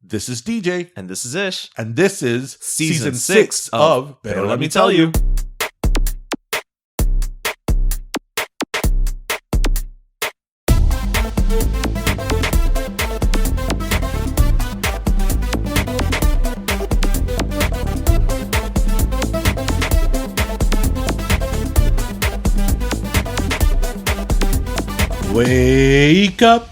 This is DJ. And this is Ish. And this is Season 6 of Pero Let Me Tell You. Wake up.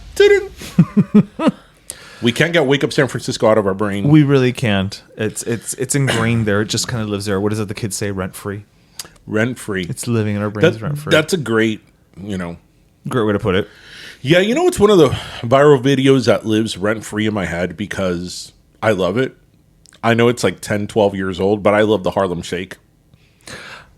We can't get Wake Up San Francisco out of our brain. We really can't. It's ingrained there. It just kind of lives there. What is it the kids say? Rent free. Rent free. It's living in our brains rent free. That's a great way to put it. Yeah, it's one of the viral videos that lives rent free in my head because I love it. I know it's like 10, 12 years old, but I love the Harlem Shake.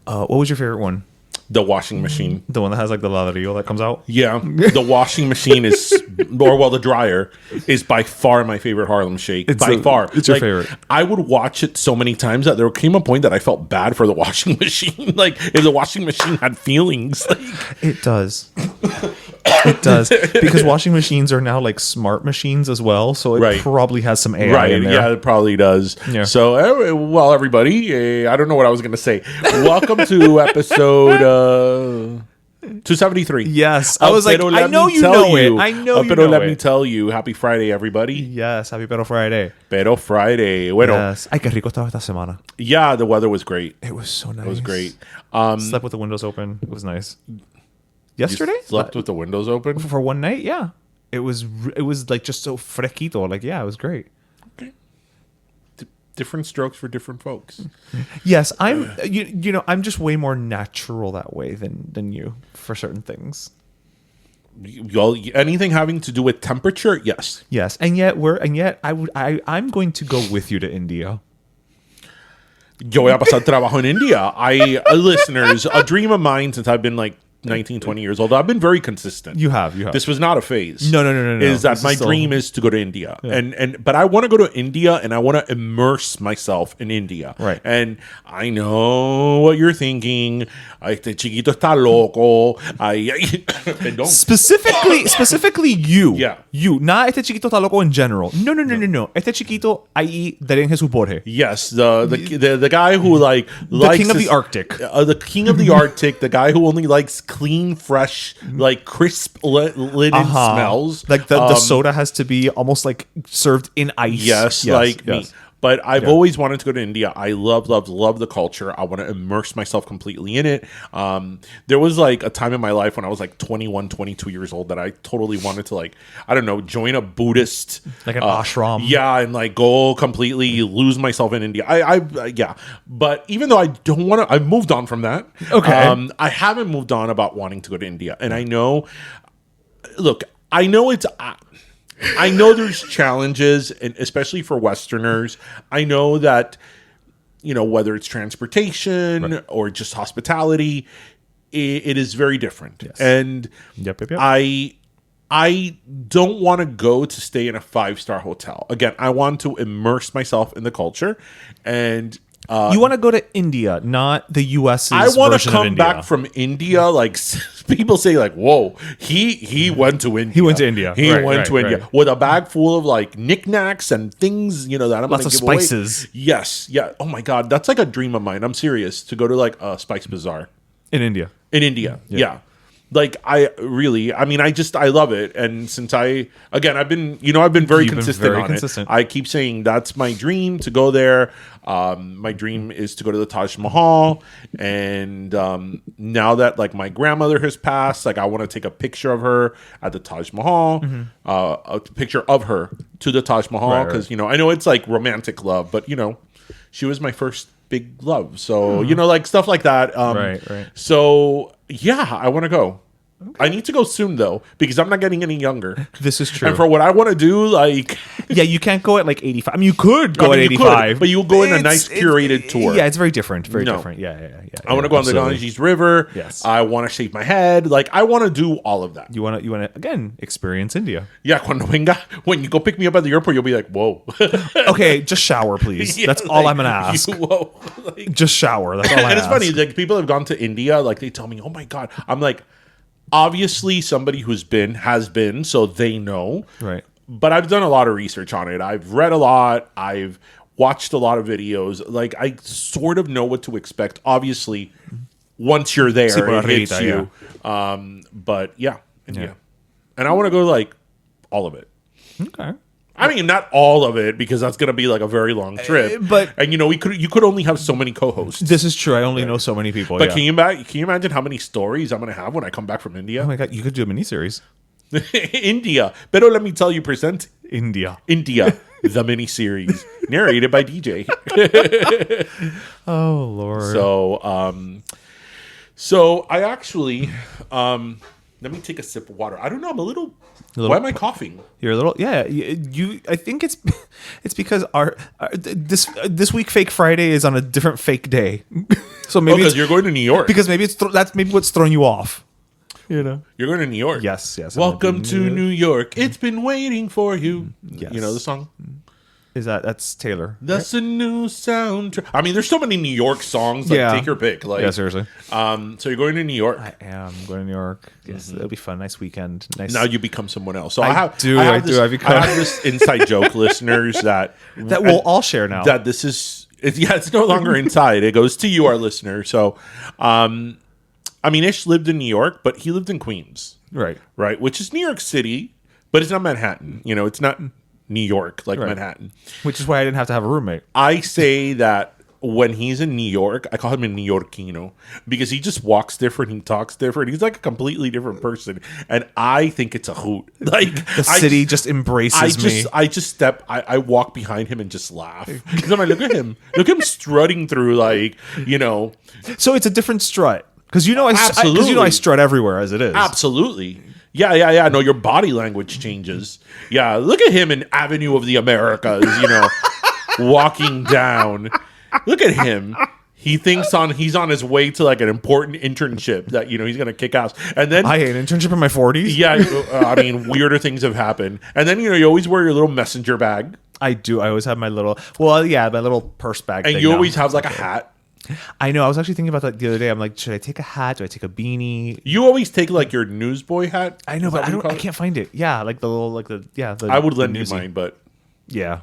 What was your favorite one? The washing machine. The one that has like the ladrillo that comes out? Yeah. The washing machine is, the dryer is by far my favorite Harlem Shake. It's your favorite. I would watch it so many times that there came a point that I felt bad for the washing machine. Like, if the washing machine had feelings. It does. It does. Because washing machines are now like smart machines as well. So it probably has some AI in there. Yeah, it probably does. Yeah. So, well, everybody, I don't know what I was going to say. Welcome to episode 273. Yes. I was like, I know you know it. I know you know it. Let me tell you. Happy Friday, everybody. Yes. Happy Pero Friday. Pero Friday. Bueno. Yes. Ay, qué rico estaba esta semana. Yeah, the weather was great. It was so nice. It was great. Slept with the windows open. It was nice. Yesterday? You slept with the windows open? For one night, yeah. It was like just so fresquito. Like, yeah, it was great. Okay. Different strokes for different folks. Yes, I'm I'm just way more natural that way than you for certain things. Anything having to do with temperature? Yes. Yes. And yet I'm going to go with you to India. Yo voy a pasar trabajo in India. Listeners, a dream of mine since I've been like 19, 20 years old. I've been very consistent. You have. This was not a phase. No. Is that my dream is to go to India. Yeah. But I want to go to India and I want to immerse myself in India. Right. And I know what you're thinking. Este chiquito está loco. Specifically you. Yeah. You. Not este chiquito está loco in general. No. Este chiquito ahí de Jesús Borges. Yes. The guy who likes the king of the Arctic. The king of the Arctic. The guy who only likes clean, fresh, like crisp linen smells. Like the soda has to be almost like served in ice. Yes. Me. But I've always wanted to go to India. I love the culture. I want to immerse myself completely in it. There was like a time in my life when I was like 21, 22 years old that I totally wanted to like, I don't know, join a Buddhist. Like an ashram. Yeah, and like go completely lose myself in India. Yeah. But even though I don't want to, I've moved on from that. Okay. I haven't moved on about wanting to go to India. And I know there's challenges, and especially for Westerners. I know that, whether it's transportation or just hospitality, it is very different. Yes. And yep. I don't want to go to stay in a 5-star hotel. Again, I want to immerse myself in the culture. And you want to go to India, not the U.S.'s I want to come India. back from India. Like people say, like, "Whoa, he went to India. He went to India. He went to India with a bag full of like knickknacks and things, that I'm going to give spices. Away. Yes, yeah. Oh my God, that's like a dream of mine. I'm serious to go to like a spice bazaar in India. Yeah. Like I love it, and since I've been very consistent on it. I keep saying that's my dream to go there. My dream is to go to the Taj Mahal, and now that like my grandmother has passed, like I want to take a picture of her at the Taj Mahal, a picture of her to the Taj Mahal because I know it's like romantic love, but she was my first big love, so like stuff like that. Right. So yeah, I want to go. Okay. I need to go soon though because I'm not getting any younger. This is true. And for what I want to do, like yeah, you can't go at like 85. I mean, you could go at 85, but you'll go in a nice curated tour. Yeah, it's very different. Very different. Yeah. I want to go on the Ganges River. Yes. I want to shave my head. Like I want to do all of that. You want to again experience India. Yeah, when you go pick me up at the airport, you'll be like, whoa. Okay, just shower, please. Yeah, that's all I'm gonna ask. Whoa. Just shower. That's all I ask. And it's funny, like people have gone to India, like they tell me, oh my God. I'm like, obviously somebody has been, so they know. Right. but I've done a lot of research on it. I've read a lot. I've watched a lot of videos. Like, I sort of know what to expect. Obviously, once you're there, it hits you. But yeah, India. And I want to go like all of it. Okay. I mean, not all of it, because that's going to be like a very long trip. And you could only have so many co-hosts. This is true. I only know so many people. But can you imagine how many stories I'm going to have when I come back from India? Oh my God, you could do a miniseries. India. Pero let me tell you, present India, the miniseries, narrated by DJ. Oh Lord. So I actually, let me take a sip of water. I don't know. I'm a little. Why am I coughing? You're a little. Yeah. You. I think it's because our this week Fake Friday is on a different fake day. So maybe because you're going to New York. Because maybe that's maybe what's throwing you off. You know, you're going to New York. Yes. Welcome to New York. It's been waiting for you. Yes. You know the song? Is that's Taylor? That's a new soundtrack. I mean, there's so many New York songs. Like, take your pick. Like, yeah, seriously. So you're going to New York. I am going to New York. Yes, it'll be fun. Nice weekend. Nice. Now you become someone else. So I have this inside joke, listeners, that we'll all share now. That this is. It's no longer inside. It goes to you, our listener. So, I mean, Ish lived in New York, but he lived in Queens. Right. Which is New York City, but it's not Manhattan. You know, it's not New York like Manhattan. Which is why I didn't have to have a roommate. I say that when he's in New York, I call him a Yorkino because he just walks different, he talks different. He's like a completely different person. And I think it's a hoot. Like the city just embraces me. I walk behind him and just laugh. Because I'm like, look at him. Look at him strutting through, like, you know. So it's a different strut. Because I strut everywhere as it is. Absolutely. Yeah. No, your body language changes. Yeah, look at him in Avenue of the Americas, you know, walking down. Look at him. He thinks he's on his way to like an important internship that, you know, he's going to kick ass. And then I had an internship in my 40s. Yeah, I mean, weirder things have happened. And then, you know, you always wear your little messenger bag. I do. I always have my little purse bag. And you always have like a hat. I know. I was actually thinking about that the other day. I'm like, should I take a hat? Do I take a beanie? You always take like your newsboy hat. I know, but I can't find it. Yeah, like the little, I would lend you mine, but yeah.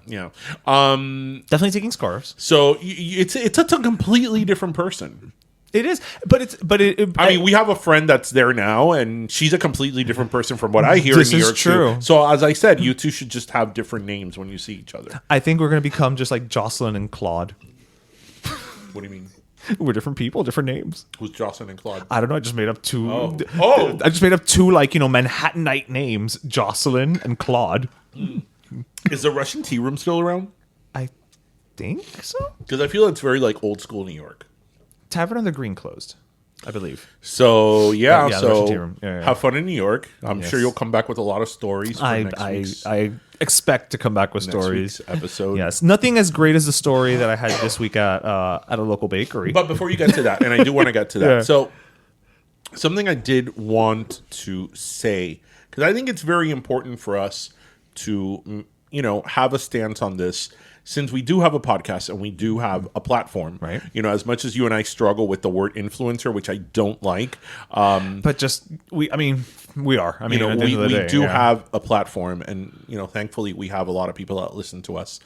Definitely taking scarves. So it's a completely different person. It is, I mean, we have a friend that's there now, and she's a completely different person from what I hear in New York. True. Too. So as I said, you two should just have different names when you see each other. I think we're going to become just like Jocelyn and Claude. What do you mean? We're different people, different names. Who's Jocelyn and Claude? I don't know. I just made up two. Oh. I just made up two, like, you know, Manhattanite names: Jocelyn and Claude. Is the Russian tea room still around? I think so. Because I feel it's very like old school New York. Tavern on the Green closed, I believe. So yeah, so tea room. Yeah. Have fun in New York. I'm sure you'll come back with a lot of stories. For next week's. I expect to come back with stories. Episode. Yes, nothing as great as the story that I had this week at a local bakery. But before you get to that, and I do want to get to that, so something I did want to say, because I think it's very important for us to, you know, have a stance on this. Since we do have a podcast and we do have a platform, right? You know, as much as you and I struggle with the word influencer, which I don't like, but we are. I mean, you know, we do have a platform, and you know, thankfully, we have a lot of people that listen to us.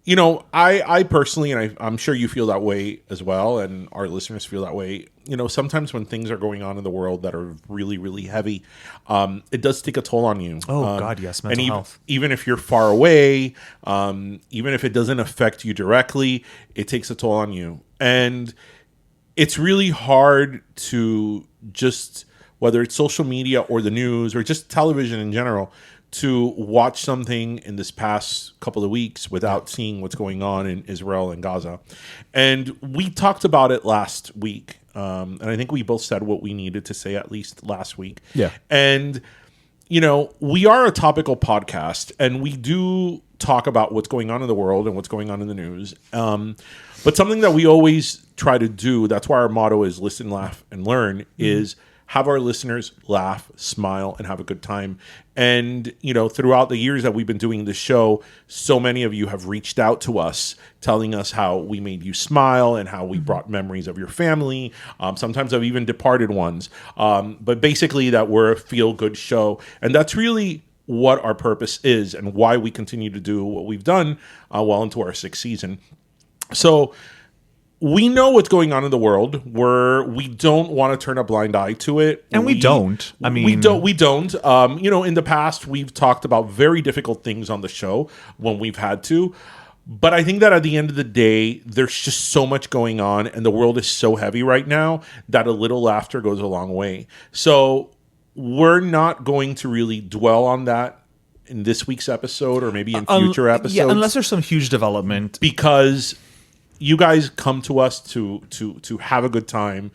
You know, I personally, and I'm sure you feel that way as well, and our listeners feel that way. You know, sometimes when things are going on in the world that are really, really heavy, it does take a toll on you. Oh, God, yes, mental health. Even if you're far away, even if it doesn't affect you directly, it takes a toll on you. And it's really hard to just, whether it's social media or the news or just television in general, to watch something in this past couple of weeks without seeing what's going on in Israel and Gaza. And we talked about it last week. And I think we both said what we needed to say at least last week. Yeah. And, you know, we are a topical podcast, and we do talk about what's going on in the world and what's going on in the news. But something that we always try to do, that's why our motto is listen, laugh, and learn, is have our listeners laugh, smile, and have a good time. And, you know, throughout the years that we've been doing this show, so many of you have reached out to us telling us how we made you smile and how we brought memories of your family. Sometimes of even departed ones. But basically that we're a feel-good show. And that's really what our purpose is and why we continue to do what we've done well into our 6th season. So we know what's going on in the world. We don't want to turn a blind eye to it, and we don't. I mean, we don't. In the past, we've talked about very difficult things on the show when we've had to. But I think that at the end of the day, there's just so much going on, and the world is so heavy right now that a little laughter goes a long way. So we're not going to really dwell on that in this week's episode, or maybe in future episodes. Yeah, unless there's some huge development, because you guys come to us to have a good time,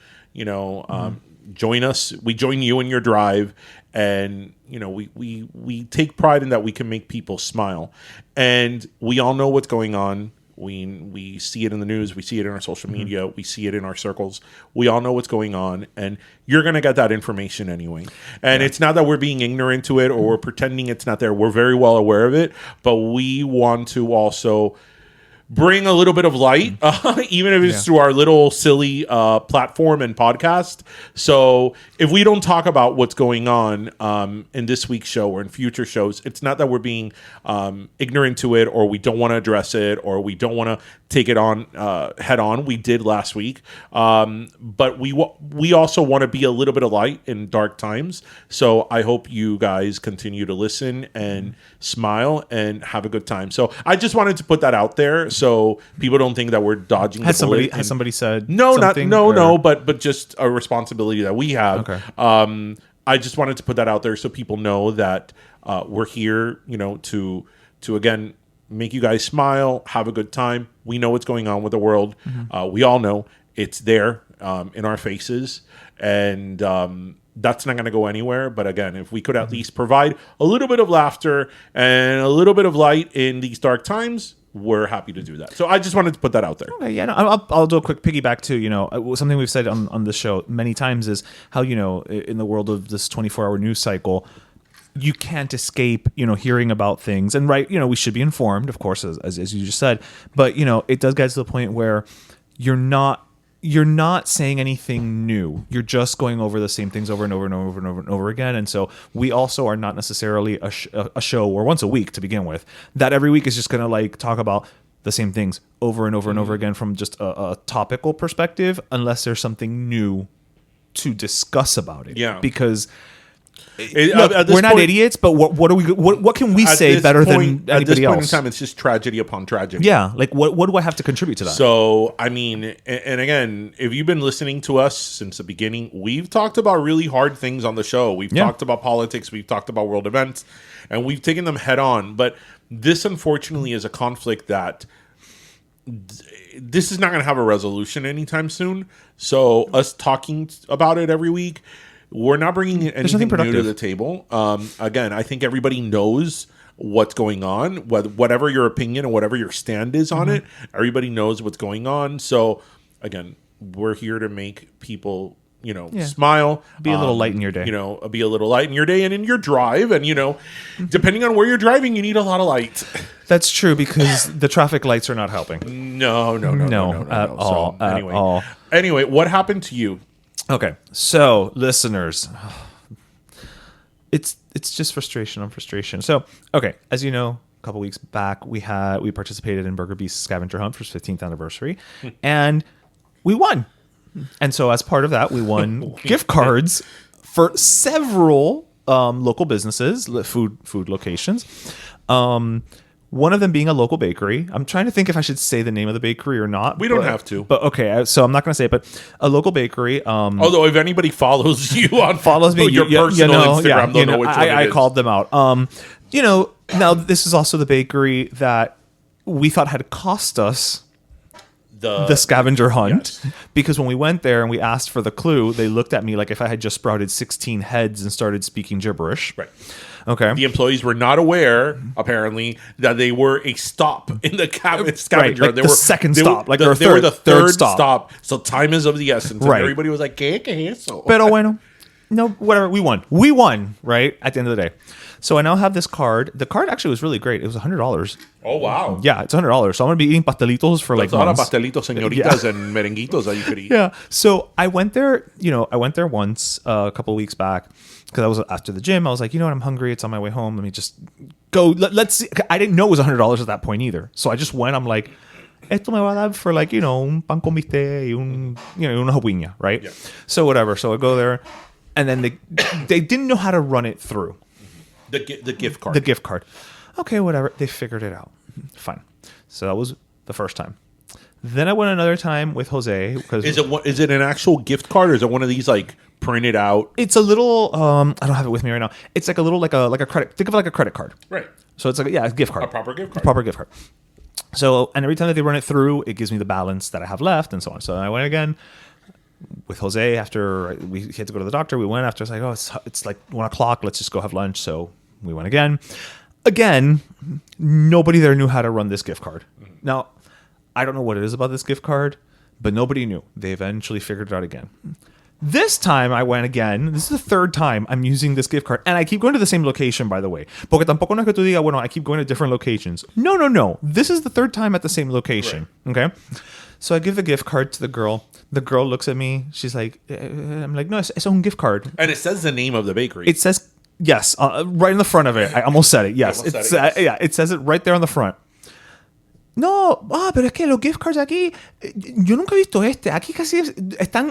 join us. We join you in your drive, and we take pride in that we can make people smile. And we all know what's going on. We see it in the news, we see it in our social media, we see it in our circles. We all know what's going on, and you're going to get that information anyway. And it's not that we're being ignorant to it or we're pretending it's not there. We're very well aware of it, but we want to also bring a little bit of light, even if it's through our little silly platform and podcast. So if we don't talk about what's going on in this week's show or in future shows, it's not that we're being ignorant to it, or we don't want to address it, or we don't want to take it on head on. We did last week, but we also want to be a little bit of light in dark times. So I hope you guys continue to listen and smile and have a good time. So I just wanted to put that out there, so people don't think that we're dodging the bullet. Has somebody said no, something, but just a responsibility that we have. Okay. I just wanted to put that out there so people know that we're here, to again make you guys smile, have a good time. We know what's going on with the world. We all know it's there in our faces, and that's not going to go anywhere. But again, if we could at least provide a little bit of laughter and a little bit of light in these dark times, we're happy to do that. So I just wanted to put that out there. Okay, yeah, no, I'll do a quick piggyback too. Something we've said on the show many times is how, in the world of this 24-hour news cycle, you can't escape, hearing about things. And we should be informed, of course, as you just said. But, it does get to the point where you're not saying anything new. You're just going over the same things over and over and over and over and over again. And so we also are not necessarily a show, or once a week to begin with, that every week is just going to talk about the same things over and over and over again from just a topical perspective, unless there's something new to discuss about it. Yeah. Because we're not idiots, but what can we say better than anybody else? At this point in time, it's just tragedy upon tragedy. Yeah, what do I have to contribute to that? So, I mean, and again, if you've been listening to us since the beginning, we've talked about really hard things on the show. We've talked about politics, we've talked about world events, and we've taken them head on. But this, unfortunately, is a conflict that this is not going to have a resolution anytime soon. So, us talking about it every week, we're not bringing anything new to the table. Again, I think everybody knows what's going on, whatever your opinion and whatever your stand is on it. Everybody knows what's going on. So, again, we're here to make people, smile. Be a little light in your day. Be a little light in your day and in your drive. And, depending on where you're driving, you need a lot of light. That's true, because the traffic lights are not helping. No, at all. So, anyway, what happened to you? Okay, so listeners, it's just frustration on frustration. So, okay, as you know, a couple weeks back we participated in Burger Beast's scavenger hunt for its 15th anniversary, and we won. And so, as part of that, we won gift cards for several local businesses, food locations. One of them being a local bakery. I'm trying to think if I should say the name of the bakery or not. We don't have to. But okay, so I'm not going to say it, but a local bakery. Although if anybody follows you on your personal Instagram, they'll know which one it is. I called them out. Now this is also the bakery that we thought had cost us the scavenger hunt, because when we went there and we asked for the clue, they looked at me like if I had just sprouted 16 heads and started speaking gibberish. Right. Okay. The employees were not aware, apparently, that they were a stop in the scavenger. Right, like the second stop. They were the third stop. So time is of the essence. And everybody was like, ¿Qué es eso? Pero bueno. No, whatever. We won, right? At the end of the day. So I now have this card. The card actually was really great. It was $100. Oh, wow. Yeah, it's $100. So I'm going to be eating pastelitos for like months. There's a lot of pastelitos, señoritas, and merenguitos that you could eat. Yeah. So I went there, once a couple of weeks back because I was after the gym. I was like, you know what? I'm hungry. It's on my way home. Let me just go. Let's see. I didn't know it was $100 at that point either. So I just went. I'm like, esto me va a dar for like, un pan con bistec y una piña, right? Yeah. So whatever. So I go there. And then they didn't know how to run it through. The gift card. The gift card. Okay, whatever. They figured it out. Fine. So that was the first time. Then I went another time with Jose. Is it an actual gift card or is it one of these like printed out? It's a little. I don't have it with me right now. It's like a little like a credit. Think of it like a credit card. Right. So it's like a gift card. A proper gift card. A proper gift card. So and every time that they run it through, it gives me the balance that I have left and so on. So I went again. With Jose, after we had to go to the doctor, we went after. It's like, it's like 1:00. Let's just go have lunch. So we went again. Again, nobody there knew how to run this gift card. Mm-hmm. Now, I don't know what it is about this gift card, but nobody knew. They eventually figured it out again. This time I went again. This is the third time I'm using this gift card. And I keep going to the same location, by the way. Porque tampoco no es que tú digas, bueno, I keep going to different locations. No. This is the third time at the same location. Right. Okay? So I give the gift card to the girl. The girl looks at me. She's like, I'm like, no, it's a gift card. And it says the name of the bakery. It says, yes, right in the front of it. I almost said it. Yes. Yeah, it says it right there on the front. No, pero es que los gift cards aquí, yo nunca he visto este. Aquí casi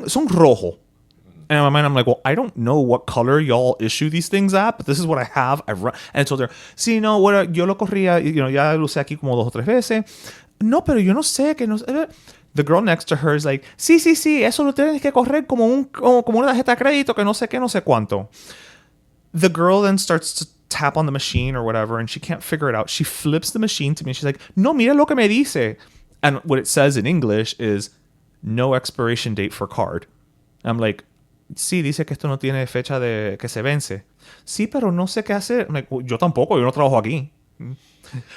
son rojo. And in my mind, I'm like, well, I don't know what color y'all issue these things at, but this is what I have. And I told her, sí, no, bueno, yo lo corría, ya lo usé aquí como 2 o 3 veces. No, pero yo no sé, que no sé. The girl next to her is like, sí, eso lo tienes que correr como una tarjeta de crédito, que no sé qué, no sé cuánto. The girl then starts to tap on the machine or whatever, and she can't figure it out. She flips the machine to me. She's like, no, mira lo que me dice. And what it says in English is, no expiration date for card. I'm like, sí, dice que esto no tiene fecha de que se vence. Sí, pero no sé qué hacer. I'm like, well, yo tampoco, yo no trabajo aquí.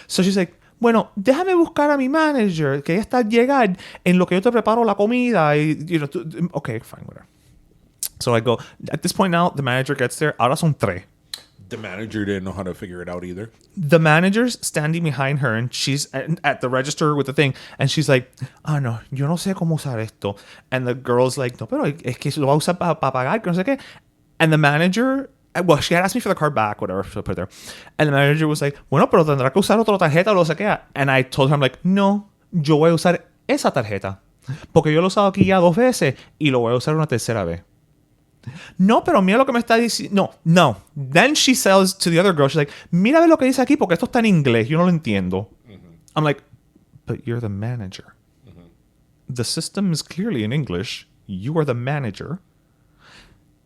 So she's like, bueno, déjame buscar a mi manager, que ya está al llegar en lo que yo te preparo la comida. Y, okay, fine, whatever. So I go, at this point now, the manager gets there. Ahora son 3. The manager didn't know how to figure it out either. The manager's standing behind her, and she's at the register with the thing, and she's like, no, yo no sé cómo usar esto. And the girl's like, no, pero es que lo va a usar para pagar, que no sé qué. And the manager, well, she had asked me for the card back, whatever, so I put it there. And the manager was like, bueno, pero tendrá que usar otra tarjeta o lo sé qué. And I told her, I'm like, no, yo voy a usar esa tarjeta. Porque yo lo he usado aquí ya 2 veces y lo voy a usar una tercera vez. No, pero mira lo que me está diciendo. No. Then she says to the other girl, she's like, mira ve lo que dice aquí porque esto está en inglés. Yo no lo entiendo. Mm-hmm. I'm like, but you're the manager. Mm-hmm. The system is clearly in English. You are the manager.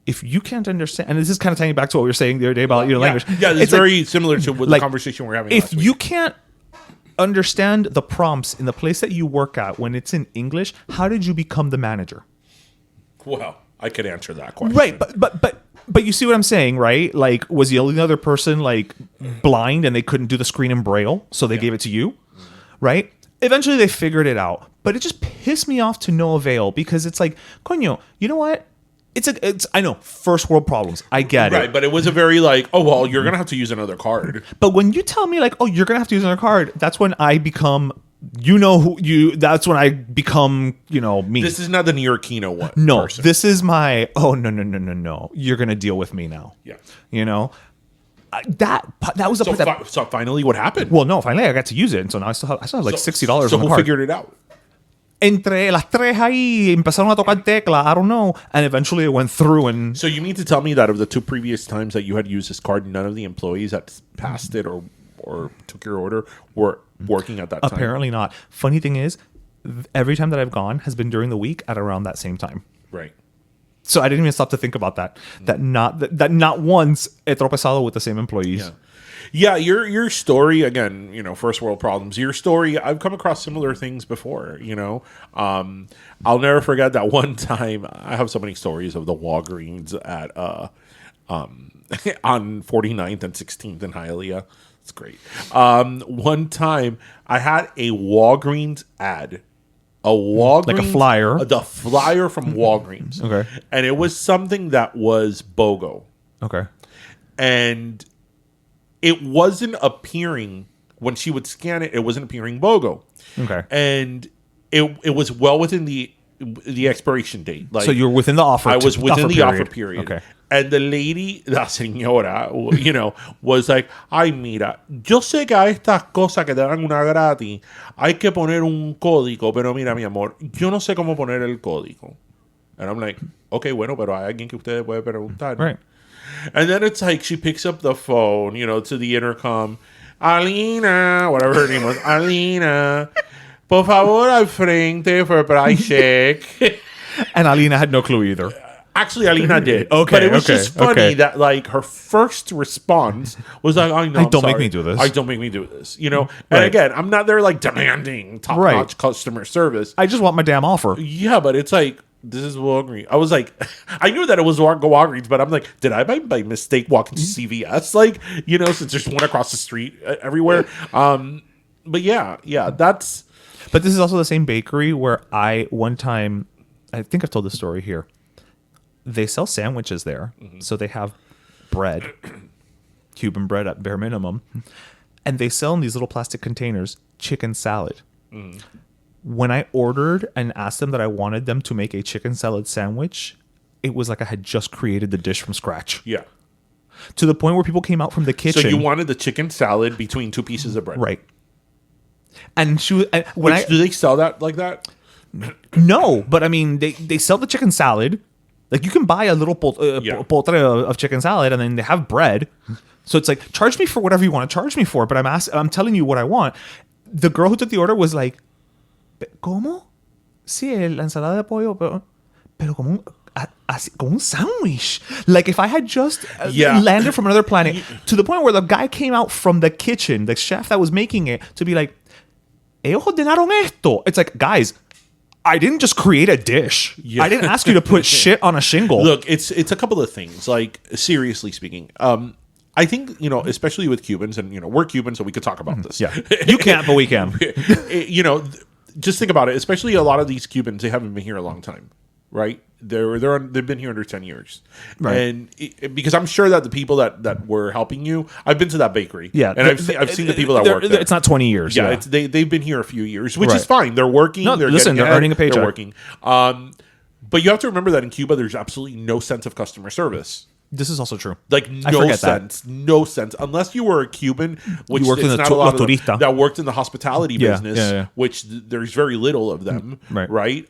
If you can't understand, and this is kind of tying back to what we were saying the other day about language. Yeah, it's very similar to the conversation we're having. If you can't understand the prompts in the place that you work at when it's in English, how did you become the manager? Well, I could answer that question. Right, but you see what I'm saying, right? Like, was the only other person like blind and they couldn't do the screen in Braille, so they gave it to you, right? Eventually, they figured it out, but it just pissed me off to no avail because it's like, coño, you know what? It's I know, first world problems. I get it. Right, but it was a very like, oh, well, you're going to have to use another card. But when you tell me like, oh, you're going to have to use another card, that's when I become, that's when I become, me. This is not the Yorkino one. No, person. This is my, oh, no. You're going to deal with me now. Yeah. That was the part so finally what happened? Well, no, finally I got to use it. And so now I still have like $60 so on the who card. figured it out? Entre las 3 ahí empezaron a tocar tecla, I don't know, and eventually it went through. And so you mean to tell me that of the 2 previous times that you had used this card, none of the employees that passed it or took your order were working at that time? Apparently not. Funny thing is, every time that I've gone has been during the week at around that same time. Right. So I didn't even stop to think about that. That not once he tropezado with the same employees. Yeah. Yeah, your story, again, first world problems. Your story, I've come across similar things before, I'll never forget that one time. I have so many stories of the Walgreens at on 49th and 16th in Hialeah. It's great. One time I had a Walgreens ad a Walgreens, like a flyer, the flyer from Walgreens. Okay, and it was something that was BOGO. Okay, and it wasn't appearing when she would scan it. It wasn't appearing BOGO. Okay, and it was well within the expiration date. Like, so you're within the offer. I was within the offer period. Okay. And the lady, la señora, was like, ay, mira, yo sé que a estas cosas que te dan una gratis hay que poner un código, pero mira, mi amor, yo no sé cómo poner el código. And I'm like, okay, bueno, pero hay alguien que ustedes puede preguntar. Right. And then it's like she picks up the phone, to the intercom. Alina, whatever her name was, Alina, por favor al frente for price check. And Alina had no clue either. Actually, Alina did. Okay, but it was just funny that like her first response was like, "I know, don't make me do this. I don't make me do this." And again, I'm not there like demanding top-notch customer service. I just want my damn offer. Yeah, but it's like, this is Walgreens. I was like, I knew that it was Walgreens, but I'm like, did I by mistake walk into CVS? Like, since there's one across the street everywhere. But yeah, that's. But this is also the same bakery where one time, I think I've told this story here. They sell sandwiches there. Mm-hmm. So they have bread, Cuban bread at bare minimum. And they sell in these little plastic containers chicken salad. Mm. When I ordered and asked them that I wanted them to make a chicken salad sandwich, it was like I had just created the dish from scratch. Yeah. To the point where people came out from the kitchen. So you wanted the chicken salad between two pieces of bread. Right. And she was... do they sell that like that? No, but I mean, they sell the chicken salad. Like, you can buy a little potre of chicken salad, and then they have bread. So it's like, charge me for whatever you want to charge me for, but I'm telling you what I want. The girl who took the order was like, ¿cómo? Sí, la ensalada de pollo, pero como un sandwich. Like, if I had just landed from another planet, to the point where the guy came out from the kitchen, the chef that was making it, to be like, ellos ordenaron esto. It's like, guys, I didn't just create a dish. Yeah. I didn't ask you to put shit on a shingle. Look, it's a couple of things. Like, seriously speaking, I think, especially with Cubans, and, we're Cuban, so we could talk about this. Yeah. You can't, but we can. Just think about it. Especially a lot of these Cubans, they haven't been here a long time, right? They've been here under 10 years. Right. And because I'm sure that the people that were helping you, I've been to that bakery. Yeah. And I've seen the people that work there. It's not 20 years. Yeah. They've been here a few years, which is fine. They're working. No, they're earning a paycheck. They're working. But you have to remember that in Cuba, there's absolutely no sense of customer service. This is also true. Like, no sense. Unless you were a Cuban, which you worked in not a lot of them, that worked in the hospitality business, which there's very little of them, right?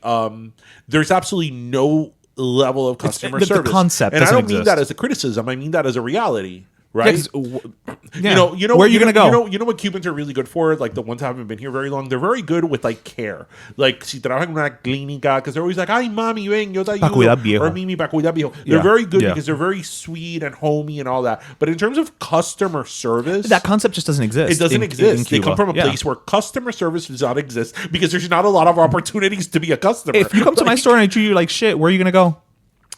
There's absolutely no level of customer service. The concept and I don't exist. mean that as a criticism. I mean that as a reality. Right, where are you gonna go? You know what Cubans are really good for? Like, the ones that haven't been here very long, they're very good with like care. Like, si trabajan en una clínica, because they're always like, "Ay, mami, ven, yo te ayudo," or "Mimi, pa cuidar viejo." They're very good because they're very sweet and homey and all that. But in terms of customer service, that concept just doesn't exist. It doesn't exist. They come from a place where customer service does not exist because there's not a lot of opportunities to be a customer. If you come to my store and I treat you like shit, where are you gonna go?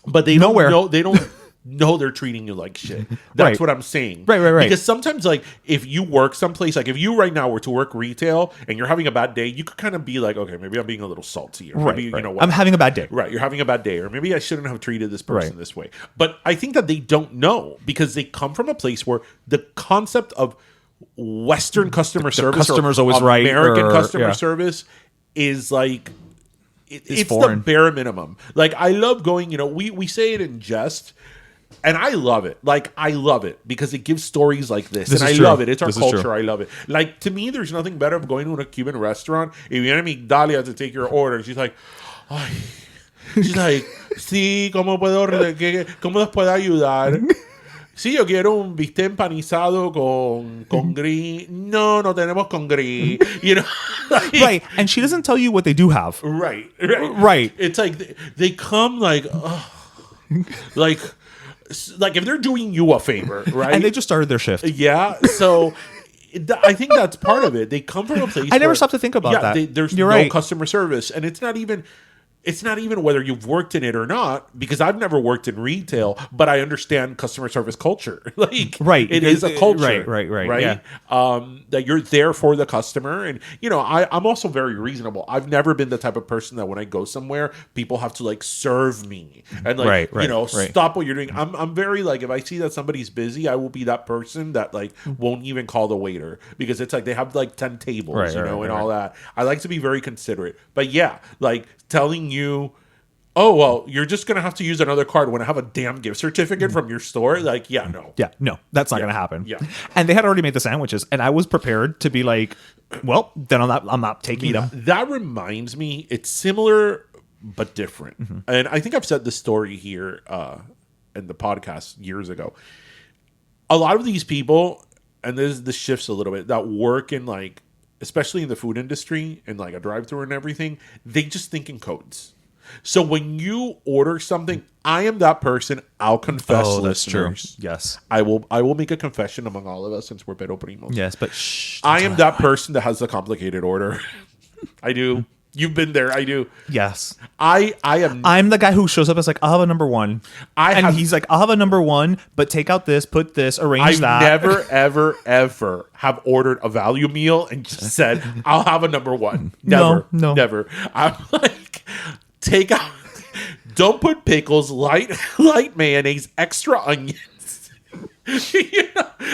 But they don't know. They don't. No, they're treating you like shit. That's what I'm saying. Right. Because sometimes, like, if you work someplace, like if you right now were to work retail and you're having a bad day, you could kind of be like, okay, maybe I'm being a little salty. Or maybe, I'm having a bad day. Right, you're having a bad day. Or maybe I shouldn't have treated this person this way. But I think that they don't know because they come from a place where the concept of Western customer service customer's or always American customer service is like... It's the bare minimum. Like, I love going, we say it in jest... And I love it. Like, I love it because it gives stories like this. And I love it. It's our culture. I love it. Like, to me, there's nothing better than going to a Cuban restaurant. If viene Migdalia to take your order, and she's like, ay. She's like, sí, ¿cómo les puedo ayudar? Sí, yo quiero un bistec empanizado con gris. No tenemos con gris. Like, right. And she doesn't tell you what they do have. Right. It's like they come like, like if they're doing you a favor, right? And they just started their shift. Yeah. So I think that's part of it. They come from a place I never stopped to think about that. There's no customer service. And it's not even... it's not even whether you've worked in it or not, because I've never worked in retail, but I understand customer service culture. Like, it is a culture, right. Yeah. That you're there for the customer, and I'm also very reasonable. I've never been the type of person that when I go somewhere, people have to like serve me and like stop what you're doing. I'm very like, if I see that somebody's busy, I will be that person that like won't even call the waiter, because it's like they have like 10 tables, all that. I like to be very considerate, but yeah, like telling you, oh, well, you're just going to have to use another card when I have a damn gift certificate from your store. Like, no, that's not going to happen. Yeah. And they had already made the sandwiches, and I was prepared to be like, well, then I'm not taking them. That reminds me, it's similar but different. Mm-hmm. And I think I've said this story here in the podcast years ago. A lot of these people, and this shifts a little bit, that work in like, especially in the food industry and like a drive-thru and everything, they just think in codes. So when you order something, I am that person. I'll confess, listeners. True. Yes, I will make a confession among all of us, since we're Pero Primos. Yes, but I am that person that has the complicated order. I do. You've been there. I do. Yes. I'm the guy who shows up as like, I'll have a number one. He's like, I'll have a number one, but take out this, put this, arrange that. I never, ever, ever have ordered a value meal and just said, I'll have a number one. Never. No. Never. I'm like, take out, don't put pickles, light mayonnaise, extra onions.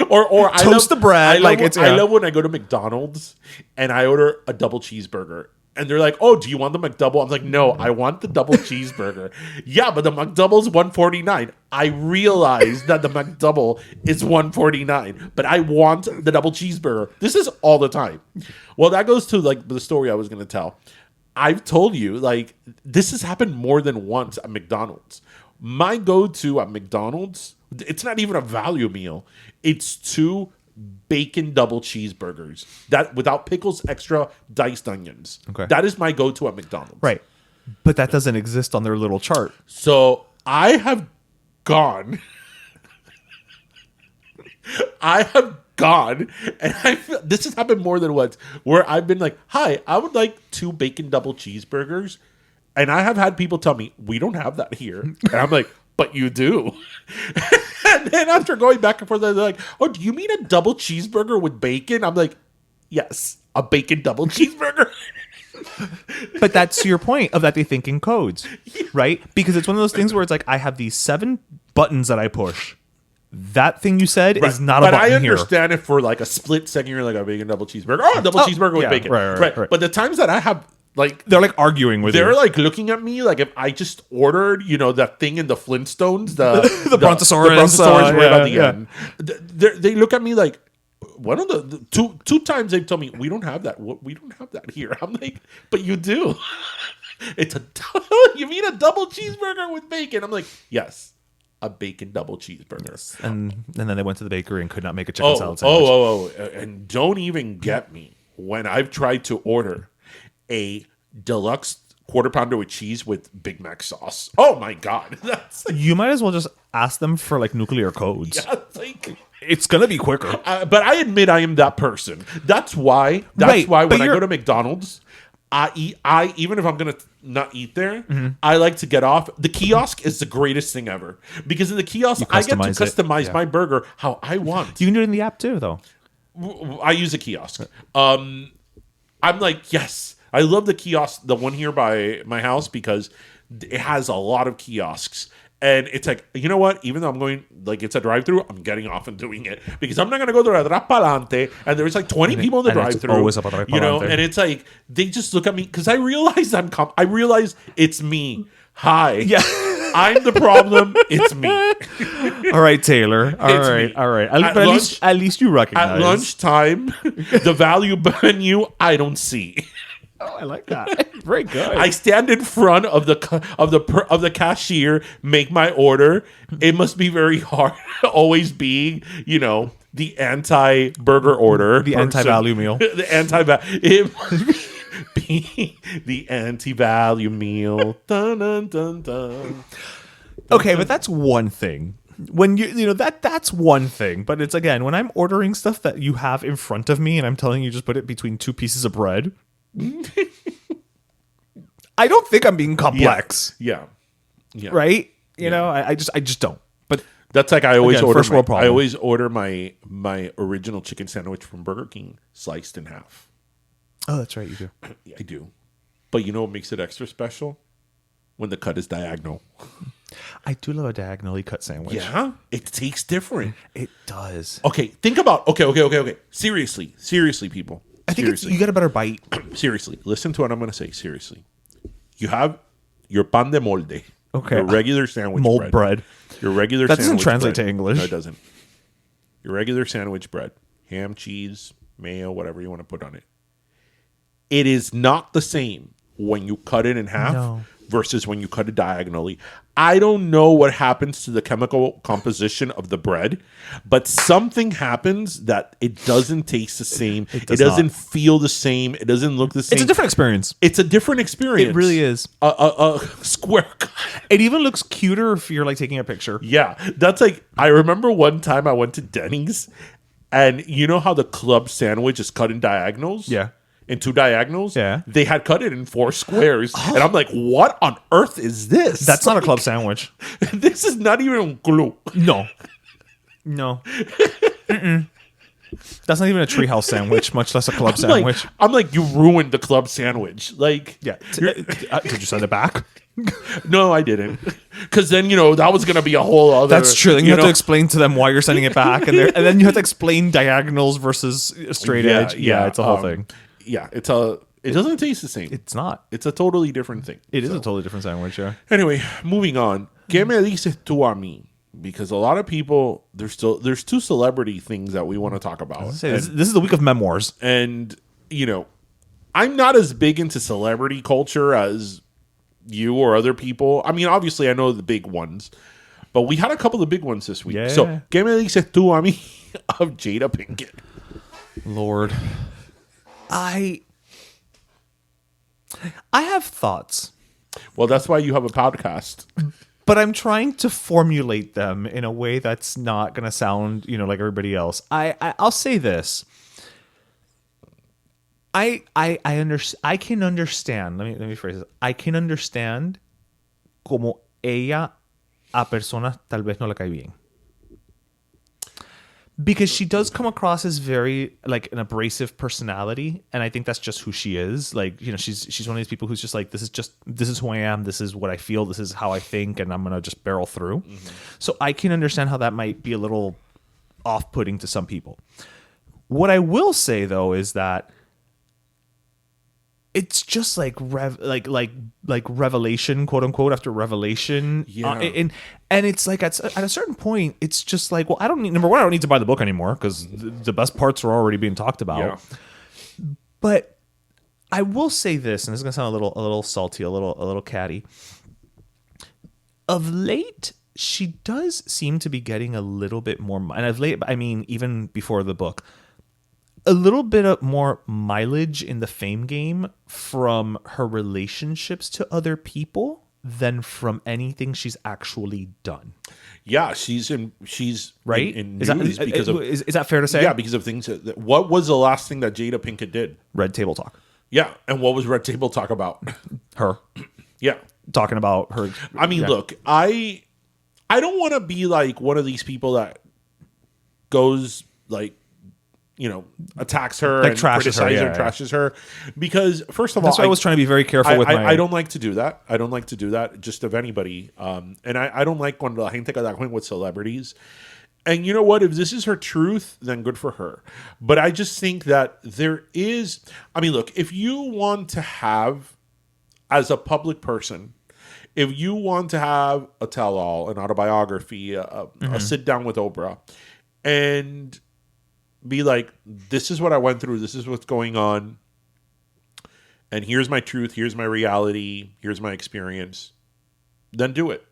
Or toast the bread. I love when I go to McDonald's and I order a double cheeseburger. And they're like, oh, do you want the McDouble? I'm like, no, I want the double cheeseburger. Yeah, but the McDouble's $149. I realize that the McDouble is $149, but I want the double cheeseburger. This is all the time. Well, that goes to like the story I was going to tell. I've told you, like, this has happened more than once at McDonald's. My go-to at McDonald's, it's not even a value meal. It's 2 bacon double cheeseburgers that without pickles, extra diced onions. Okay. That is my go-to at McDonald's. Right. But that doesn't exist on their little chart. So I have gone and this has happened more than once, where I've been like, hi, I would like 2 bacon double cheeseburgers. And I have had people tell me, we don't have that here. And I'm like, but you do. And then after going back and forth, they're like, oh, do you mean a double cheeseburger with bacon? I'm like, yes, a bacon double cheeseburger. But that's your point of that they think in codes, right? Because it's one of those things where it's like, I have these 7 buttons that I push. That thing you said is not a button here. But I understand it for like a split second. You're like, a bacon double cheeseburger. Oh, double cheeseburger with bacon. Right. But the times that I have, like, they're like arguing with you. They're like looking at me like if I just ordered, that thing in the Flintstones, the Brontosaurus. The Brontosaurus right at the end. They look at me like, one of the two times they've told me, we don't have that. We don't have that here. I'm like, but you do. You mean a double cheeseburger with bacon? I'm like, yes. A bacon double cheeseburger. Yes. And then they went to the bakery and could not make a chicken salad sandwich. And don't even get me when I've tried to order a deluxe quarter pounder with cheese with Big Mac sauce. Oh my God. You might as well just ask them for like nuclear codes. Yeah, it's going to be quicker. But I admit I am that person. That's why when I go to McDonald's, I even if I'm gonna not eat there, I like to get off. The kiosk is the greatest thing ever, because in the kiosk I get to customize my burger how I want. You can do it in the app too, though. I use a kiosk. I'm like, yes, I love the kiosk, the one here by my house, because it has a lot of kiosks. And it's like, you know what? Even though I'm going, like, it's a drive-thru, I'm getting off and doing it. Because I'm not going to go to Atrás Pa'lante, and there's like 20 people in the drive-thru. Always Atrás Pa'lante. And it's like, they just look at me, because I realize I realize it's me. Hi. Yeah. I'm the problem. It's me. All right, Taylor. All right. At least you recognize. At lunchtime, the value menu, I don't see. Oh, I like that. Very good. I stand in front of the cashier, make my order. It must be very hard, always being, the anti-burger order, the anti-value meal, the anti-value. Be the anti-value meal. Dun, dun, dun, dun. Okay, but that's one thing. When that's one thing, but it's, again, when I'm ordering stuff that you have in front of me and I'm telling you just put it between 2 pieces of bread. I don't think I'm being complex. Yeah. Right? You know, I just don't. But that's like I always order. I always order my original chicken sandwich from Burger King sliced in half. Oh, that's right, you do. I do. But you know what makes it extra special? When the cut is diagonal. I do love a diagonally cut sandwich. Yeah, it tastes different. It does. Okay, think about. Okay. Seriously, people. I think you get a better bite. Seriously, listen to what I'm going to say. Seriously, you have your pan de molde. Okay, your regular sandwich mold bread. Your regular that doesn't translate to English. No, it doesn't. Your regular sandwich bread, ham, cheese, mayo, whatever you want to put on it. It is not the same when you cut it in half versus when you cut it diagonally. I don't know what happens to the chemical composition of the bread, but something happens that it doesn't taste the same. It doesn't feel the same. It doesn't look the same. It's a different experience. It's a different experience. It really is. A square cut. It even looks cuter if you're like taking a picture. Yeah. That's like, I remember one time I went to Denny's, and you know how the club sandwich is cut in diagonals? Yeah. In 2 diagonals? Yeah. They had cut it in 4 squares. And I'm like, what on earth is this? That's not a club sandwich. This is not even glue. No. That's not even a treehouse sandwich, much less a club sandwich. I'm like, you ruined the club sandwich. Like, yeah. Did you send it back? No, I didn't. Because then, that was going to be a whole other... That's true. Then you have to explain to them why you're sending it back. And then you have to explain diagonals versus straight edge. Yeah, it's a whole thing. Yeah, it doesn't taste the same. It's not. It's a totally different thing. It is a totally different sandwich, yeah. Anyway, moving on. ¿Qué me dices tú a mí? Because a lot of people, there's 2 celebrity things that we want to talk about. This is the week of memoirs. And, I'm not as big into celebrity culture as you or other people. I mean, obviously, I know the big ones. But we had a couple of big ones this week. Yeah. So, ¿qué me dices tú a mí of Jada Pinkett? Lord. I have thoughts. Well, that's why you have a podcast. But I'm trying to formulate them in a way that's not going to sound, like everybody else. I'll say this. I can understand. Let me phrase it. I can understand como ella a personas tal vez no le cae bien. Because she does come across as very like an abrasive personality, and I think that's just who she is. Like, she's one of these people who's just like, this is who I am, this is what I feel, this is how I think, and I'm gonna just barrel through. Mm-hmm. So I can understand how that might be a little off-putting to some people. What I will say though is that it's just like revelation, quote unquote, after revelation. Yeah. And it's like at a certain point, it's just like, well, number one, I don't need to buy the book anymore because the best parts are already being talked about. Yeah. But I will say this, and this is gonna sound a little salty, a little catty. Of late, she does seem to be getting a little bit more, and of late, I mean, even before the book, a little bit of more mileage in the fame game from her relationships to other people than from anything she's actually done. Yeah, she's right in news because of, is that fair to say? Yeah, because of things what was the last thing that Jada Pinkett did? Red Table Talk. Yeah, and what was Red Table Talk about? Her. Yeah, talking about her. I mean, look, I don't want to be like one of these people that goes like, attacks her like and criticizes her, trashes her. Because first of all, that's why I was trying to be very careful with I don't like to do that. I don't like to do that just of anybody. And I don't like cuando la gente queda con with celebrities. And you know what? If this is her truth, then good for her. But I just think that there is... I mean, look, if you want to have, as a public person, if you want to have a tell-all, an autobiography, a sit-down with Oprah, and be like, this is what I went through, this is what's going on, and here's my truth, here's my reality, here's my experience, then do it.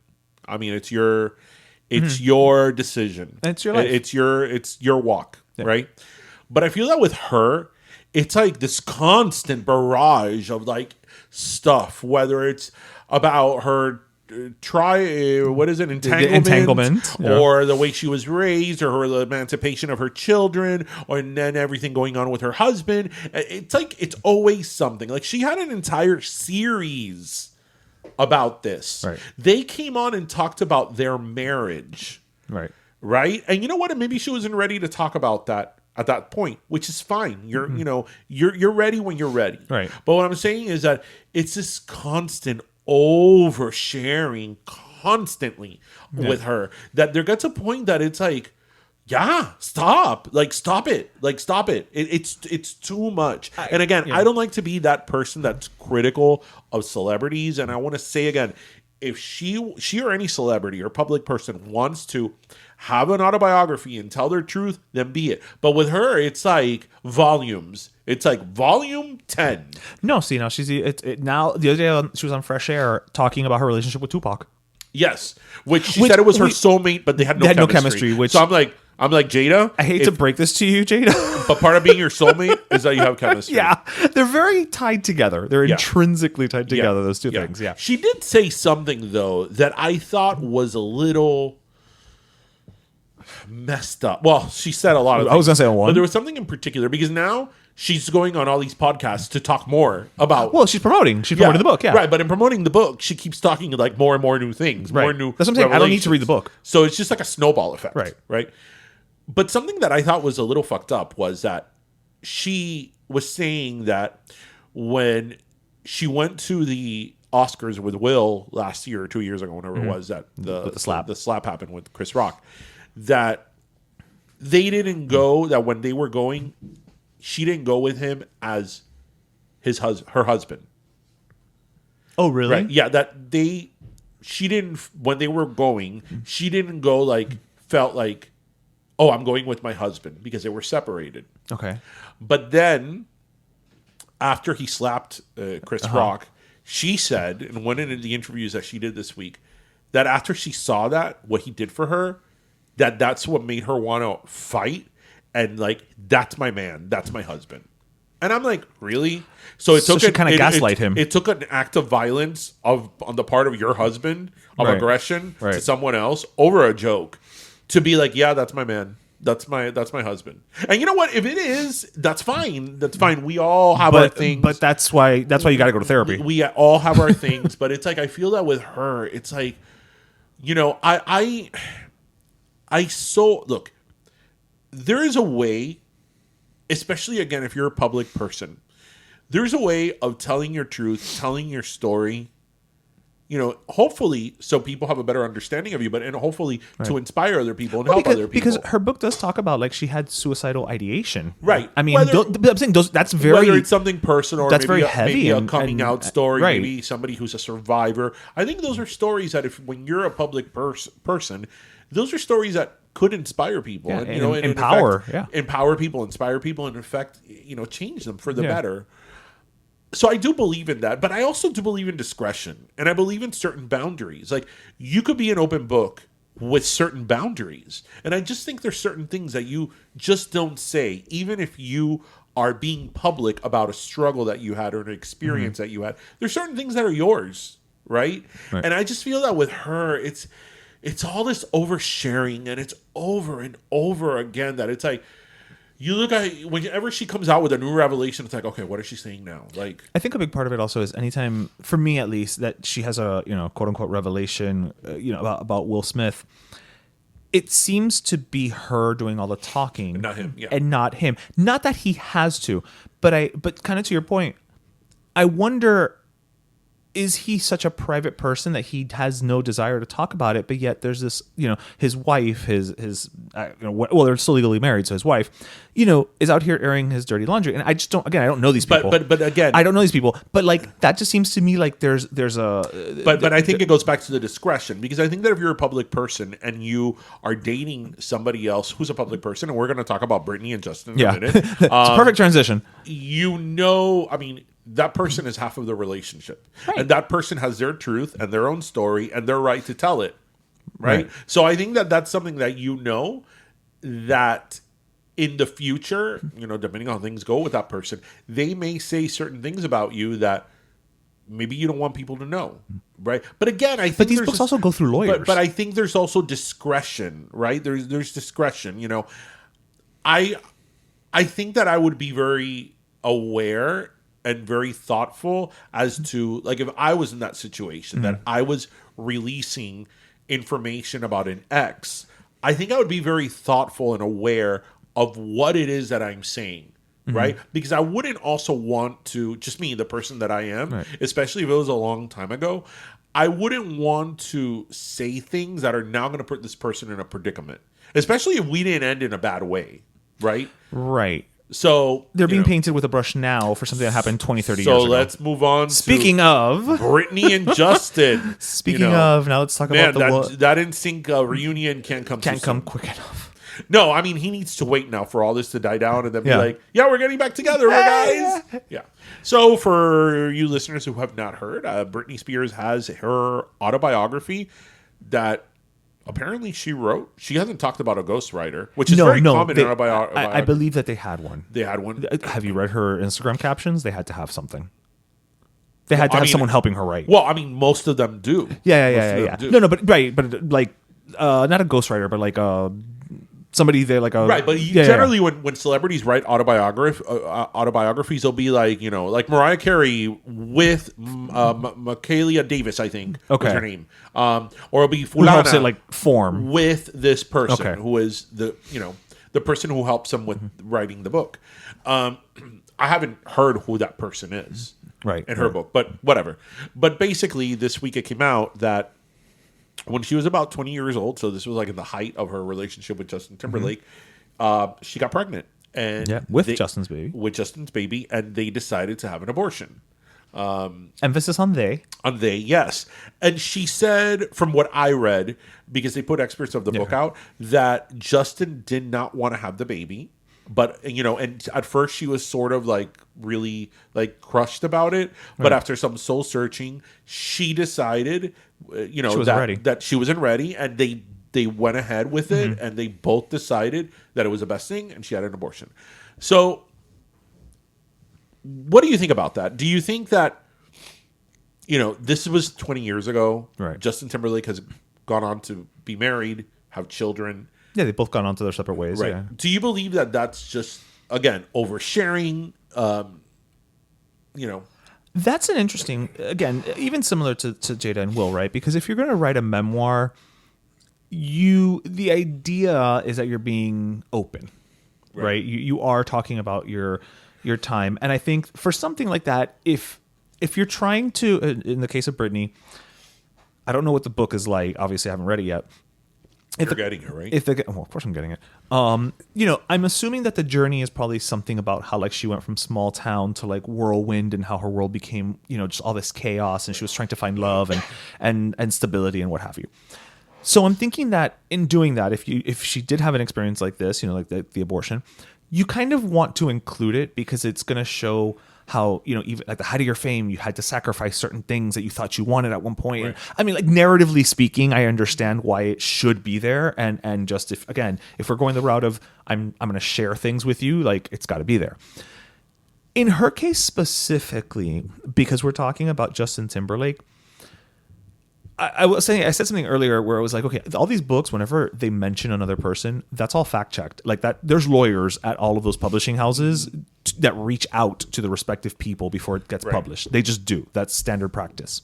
I mean, it's your decision. It's your life. It's your walk, right? But I feel that with her, it's like this constant barrage of like stuff, whether it's about her what is it, entanglement, or the way she was raised, or her emancipation of her children, and then everything going on with her husband. It's like it's always something. Like she had an entire series about this. Right. They came on and talked about their marriage. Right. And you know what? Maybe she wasn't ready to talk about that at that point, which is fine. You're you're ready when you're ready. Right. But what I'm saying is that it's this constant oversharing constantly with her that there gets a point that it's like, yeah, stop it. It's too much. And again, I don't like to be that person that's critical of celebrities. And I want to say again, if she or any celebrity or public person wants to have an autobiography and tell their truth, then be it. But with her, it's like volumes. It's like volume 10. No, see, now now the other day she was on Fresh Air talking about her relationship with Tupac. Yes, which she said it was her soulmate, but they had no chemistry. So I'm like Jada, I hate to break this to you, Jada, but part of being your soulmate is that you have chemistry. Yeah, they're very tied together. They're intrinsically tied together. Those two things. Yeah. She did say something though that I thought was a little messed up. Well, she said a lot of things. I was gonna say one, but there was something in particular because now she's going on all these podcasts to talk more about. Well, she's promoting the book, right. But in promoting the book, she keeps talking like more and more new things, more new. That's what I'm saying. I don't need to read the book, so it's just like a snowball effect, right. But something that I thought was a little fucked up was that she was saying that when she went to the Oscars with Will last year or 2 years ago, whenever it was, that the slap happened with Chris Rock, that they didn't go. That when they were going, she didn't go with him as her husband. Oh, really? Right. Yeah. She didn't, when they were going, she didn't go felt like, oh, I'm going with my husband, because they were separated. Okay. But then after he slapped Chris Rock, she said, in one of the interviews that she did this week, that after she saw what he did for her, that's what made her want to fight. And that's my man. That's my husband. And I'm like, really? So she kind of gaslight him. It took an act of violence on the part of your husband, of aggression to someone else over a joke, to be like, yeah, that's my man. That's my husband. And you know what? If it is, that's fine. That's fine. We all have our things. But that's why you got to go to therapy. We all have our things. But it's like, I feel that with her, it's like, look, there is a way, especially again, if you're a public person, there's a way of telling your truth, telling your story, hopefully so people have a better understanding of you, and hopefully to inspire other people and help other people. Because her book does talk about she had suicidal ideation. Right. I mean, I'm saying that's very... Whether it's something personal or that's maybe very heavy, maybe a coming out story, right. Maybe somebody who's a survivor. I think those are stories that when you're a public person, those are stories that could inspire people and empower people, inspire people, and in fact, change them for the better. So I do believe in that, but I also do believe in discretion, and I believe in certain boundaries. Like, you could be an open book with certain boundaries, and I just think there's certain things that you just don't say, even if you are being public about a struggle that you had or an experience that you had. There's certain things that are yours, right? And I just feel that with her, it's all this oversharing, and it's over and over again that it's like, you look at whenever she comes out with a new revelation, it's like, okay, what is she saying now? Like, I think a big part of it also is anytime, for me at least, that she has a quote unquote revelation, about Will Smith, it seems to be her doing all the talking, not him, and not him. Not that he has to, but kind of to your point, I wonder, is he such a private person that he has no desire to talk about it? But yet there's this, his wife, they're still legally married. So his wife, is out here airing his dirty laundry. And I just don't know these people. But again, I don't know these people. But that just seems to me like there's a. But I think it goes back to the discretion, because I think that if you're a public person and you are dating somebody else who's a public person, and we're going to talk about Brittany and Justin in a minute. It's a perfect transition. I mean, that person is half of the relationship. Right. And that person has their truth and their own story and their right to tell it. Right? So I think that that's something that that in the future, depending on how things go with that person, they may say certain things about you that maybe you don't want people to know, right? But again, I think but these books also go through lawyers. But I think there's also discretion, right? There's discretion. I think that I would be very aware and very thoughtful as to, like, if I was in that situation, that I was releasing information about an ex, I think I would be very thoughtful and aware of what it is that I'm saying. Right? Because I wouldn't also want to, just me, the person that I am, especially if it was a long time ago, I wouldn't want to say things that are now going to put this person in a predicament, especially if we didn't end in a bad way. Right? Right. So they're being painted with a brush now for something that happened 20, 30 years ago. So let's move on. Speaking of Brittany and Justin. Speaking of, now let's talk about that NSYNC reunion can't come quick enough. No, I mean, he needs to wait now for all this to die down and then be like, yeah, we're getting back together, guys. Yeah. So for you listeners who have not heard, Britney Spears has her autobiography that apparently she wrote. She hasn't talked about a ghostwriter, which is very common in autobiography. I believe that they had one. They had one. Have you read her Instagram captions? They had to have something. They had to have someone helping her write. Well, I mean, most of them do. Yeah. No, but like not a ghostwriter, but like somebody there, like a right. But generally, when celebrities write autobiographies, they'll be like, like Mariah Carey with Michaela Davis, I think, was her name, or it'll be Fulana, who helps it like form with this person who is the person who helps them with writing the book. I haven't heard who that person is, in her book, but whatever. But basically, this week it came out that when she was about 20 years old, so this was like in the height of her relationship with Justin Timberlake, she got pregnant. And with Justin's baby. With Justin's baby, and they decided to have an abortion. Emphasis on they. On they, yes. And she said, from what I read, because they put excerpts of the book out, that Justin did not want to have the baby. But, and at first she was sort of like really like crushed about it. But after some soul searching, she decided, that she wasn't ready. And they went ahead with it. And they both decided that it was the best thing. And she had an abortion. So what do you think about that? Do you think that, this was 20 years ago. Right. Justin Timberlake has gone on to be married, have children. Yeah, they've both gone on to their separate ways. Right. Yeah. Do you believe that that's just, again, oversharing? That's an interesting, again, even similar to Jada and Will, right? Because if you're going to write a memoir, the idea is that you're being open, right? You are talking about your time. And I think for something like that, if you're trying to, in the case of Britney, I don't know what the book is like. Obviously, I haven't read it yet. You're getting it, right? Well, of course I'm getting it. I'm assuming that the journey is probably something about how like she went from small town to like whirlwind and how her world became, just all this chaos, and she was trying to find love and stability and what have you. So I'm thinking that in doing that, if she did have an experience like this, like the abortion, you kind of want to include it because it's going to show how, even at the height of your fame, you had to sacrifice certain things that you thought you wanted at one point. Right. I mean, like narratively speaking, I understand why it should be there. And just if we're going the route of I'm going to share things with you, like it's got to be there. In her case specifically, because we're talking about Justin Timberlake, I said something earlier where I was like, okay, all these books, whenever they mention another person, that's all fact checked. Like that, there's lawyers at all of those publishing houses that reach out to the respective people before it gets published. They just do. That's standard practice.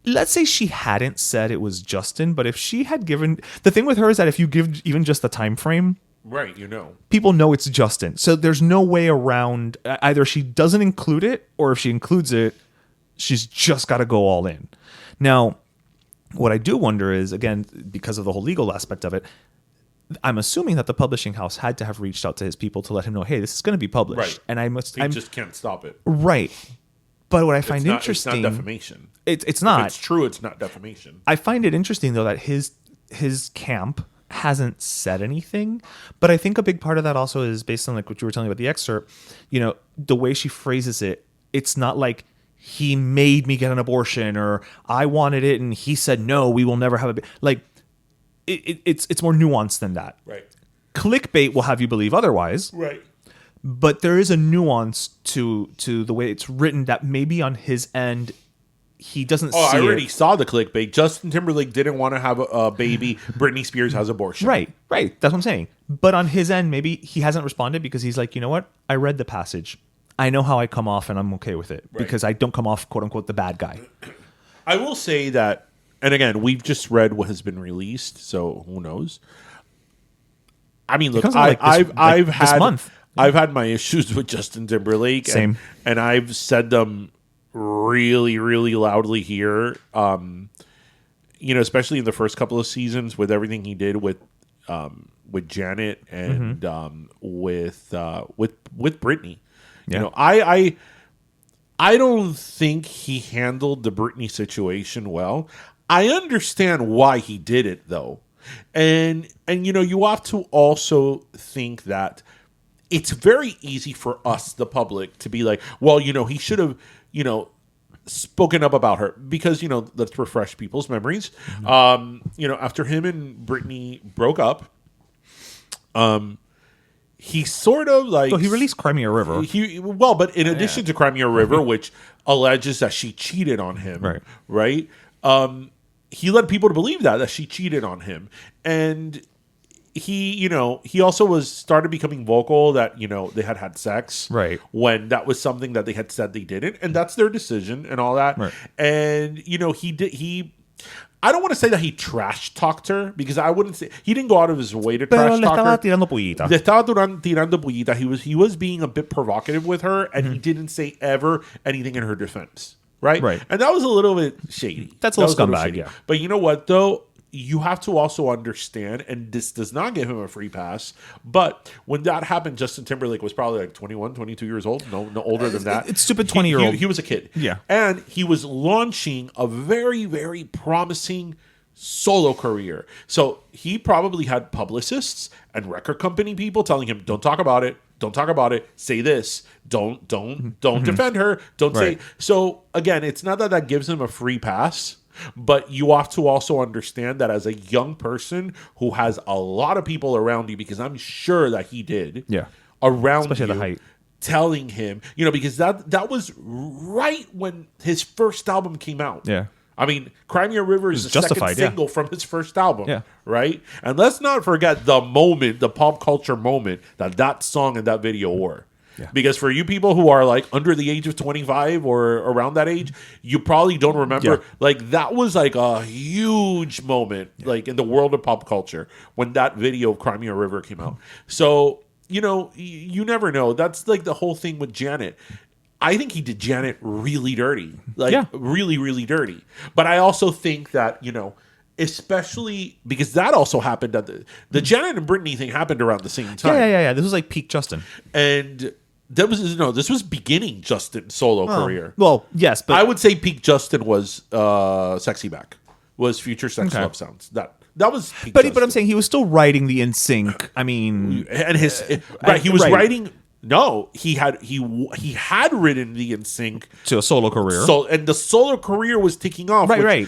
Let's say she hadn't said it was Justin, but if she had given, the thing with her is that if you give even just the time frame, right, people know it's Justin. So there's no way around. Either she doesn't include it, or if she includes it, she's just got to go all in. Now, what I do wonder is, again, because of the whole legal aspect of it, I'm assuming that the publishing house had to have reached out to his people to let him know, hey, this is going to be published. Right. And I just can't stop it. Right. But what I find interesting... It's not defamation. It's not. If it's true, it's not defamation. I find it interesting, though, that his camp hasn't said anything. But I think a big part of that also is based on like what you were telling me about the excerpt. The way she phrases it, it's not like, he made me get an abortion, or I wanted it and he said no, we will never have a baby. Like it's more nuanced than that. Right. Clickbait will have you believe otherwise. Right. But there is a nuance to the way it's written that maybe on his end he doesn't see I already saw the clickbait. Justin Timberlake didn't want to have a baby. Britney Spears has abortion. Right. That's what I'm saying. But on his end, maybe he hasn't responded because he's like, you know what? I read the passage. I know how I come off and I'm okay with it because I don't come off, quote unquote, the bad guy. I will say that, and again, we've just read what has been released, so who knows? I mean, look, I've had my issues with Justin Timberlake. Same. And I've said them really, really loudly here. Especially in the first couple of seasons with everything he did with Janet and with Britney. Yeah. I don't think he handled the Britney situation well. I understand why he did it though. And you have to also think that it's very easy for us, the public, to be like, well, he should have, spoken up about her because, let's refresh people's memories. After him and Britney broke up, he sort of like... So he released Crimea River. But in addition to Crimea River, which alleges that she cheated on him, right? He led people to believe that she cheated on him. And he also started becoming vocal that, they had sex. Right. When that was something that they had said they didn't. And that's their decision and all that. Right. And, I don't want to say that he trash talked her because I wouldn't say he didn't go out of his way to trash talk her. Le estaba tirando pullita. He was being a bit provocative with her, and he didn't say ever anything in her defense. Right. And that was a little bit shady. That's a little scumbag. Yeah. But you know what though? You have to also understand, and this does not give him a free pass, but when that happened, Justin Timberlake was probably like 21, 22 years old. No older than that. It's stupid 20-year-old. He was a kid. Yeah. And he was launching a very, very promising solo career. So he probably had publicists and record company people telling him, don't talk about it. Don't talk about it. Say this. Don't defend her. Don't say. So again, it's not that gives him a free pass. But you have to also understand that as a young person who has a lot of people around you, because I'm sure that he did, around especially you, at the height, telling him, because that was right when his first album came out. Yeah. I mean, Crimea River is the second single from his first album, right? And let's not forget the pop culture moment that song and that video were. Yeah. Because for you people who are like under the age of 25 or around that age, you probably don't remember. Yeah. Like that was like a huge moment, like in the world of pop culture when that video of Crimea River came out. So, you never know. That's like the whole thing with Janet. I think he did Janet really dirty, really, really dirty. But I also think that, especially because that also happened at the Janet and Britney thing happened around the same time. Yeah. This was like peak Justin. And this was beginning Justin's solo career. Well, yes, but I would say peak Justin was Sexy Back, was Future Sex Love Sounds. That was peak Justin. But I'm saying he was still writing the NSYNC. I mean, and he was writing. No, he had written the NSYNC to a solo career. So and the solo career was taking off. Right.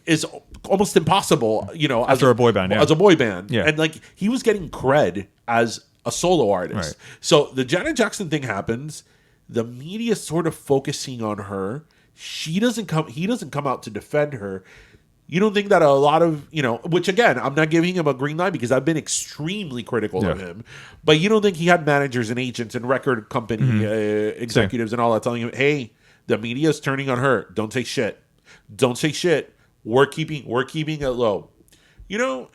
Is almost impossible, after a boy band, as a boy band, yeah. And like he was getting cred as a solo artist. Right. So the Janet Jackson thing happens. The media sort of focusing on her. He doesn't come out to defend her. You don't think that a lot of, which again, I'm not giving him a green light because I've been extremely critical of him, but you don't think he had managers and agents and record company executives and all that telling him, hey, the media is turning on her. Don't say shit. Don't say shit. We're keeping it low.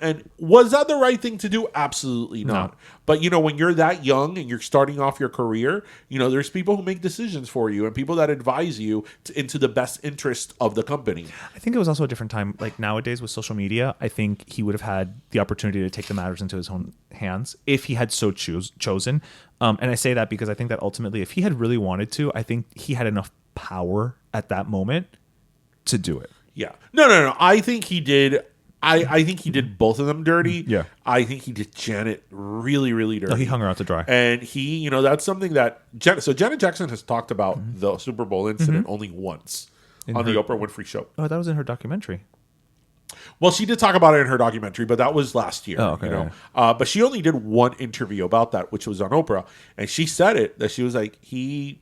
And was that the right thing to do? Absolutely not. No. But, when you're that young and you're starting off your career, there's people who make decisions for you and people that advise you into the best interest of the company. I think it was also a different time. Like nowadays with social media, I think he would have had the opportunity to take the matters into his own hands if he had so chosen. And I say that because I think that ultimately, if he had really wanted to, I think he had enough power at that moment to do it. Yeah. No. I think he did. I think he did both of them dirty. Yeah. I think he did Janet really, really dirty. No, he hung her out to dry. And he, that's something that... So Janet Jackson has talked about the Super Bowl incident only once on the Oprah Winfrey Show. Oh, that was in her documentary. Well, she did talk about it in her documentary, but that was last year. Oh, okay. You know? But she only did one interview about that, which was on Oprah, and she said that she was like, he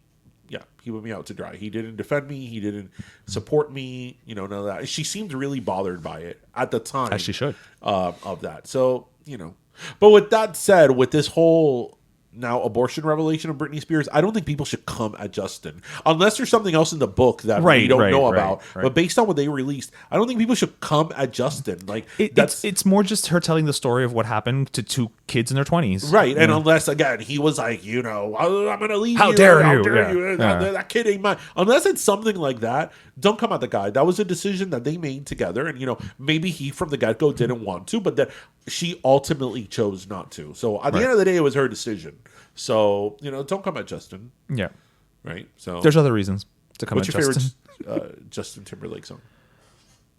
put me out to dry. He didn't defend me. He didn't support me. You know, none of that. She seemed really bothered by it at the time. As she should. Of that. So, you know. But with that said, with this whole now abortion revelation of Britney Spears, I don't think people should come at Justin unless there's something else in the book that we don't know about. But based on what they released, I don't think people should come at Justin. Like it's more just her telling the story of what happened to two kids in their 20s, right? And unless again he was like, you know, I'm gonna leave. How you. dare How you? dare you? That kid ain't mine. Unless it's something like that, don't come at the guy. That was a decision that they made together, and you know maybe he from the get go didn't want to, but that she ultimately chose not to. So at the end of the day, it was her decision. So, you know, don't come at Justin. Yeah. Right? So there's other reasons to come at Justin. What's your favorite Justin Timberlake song?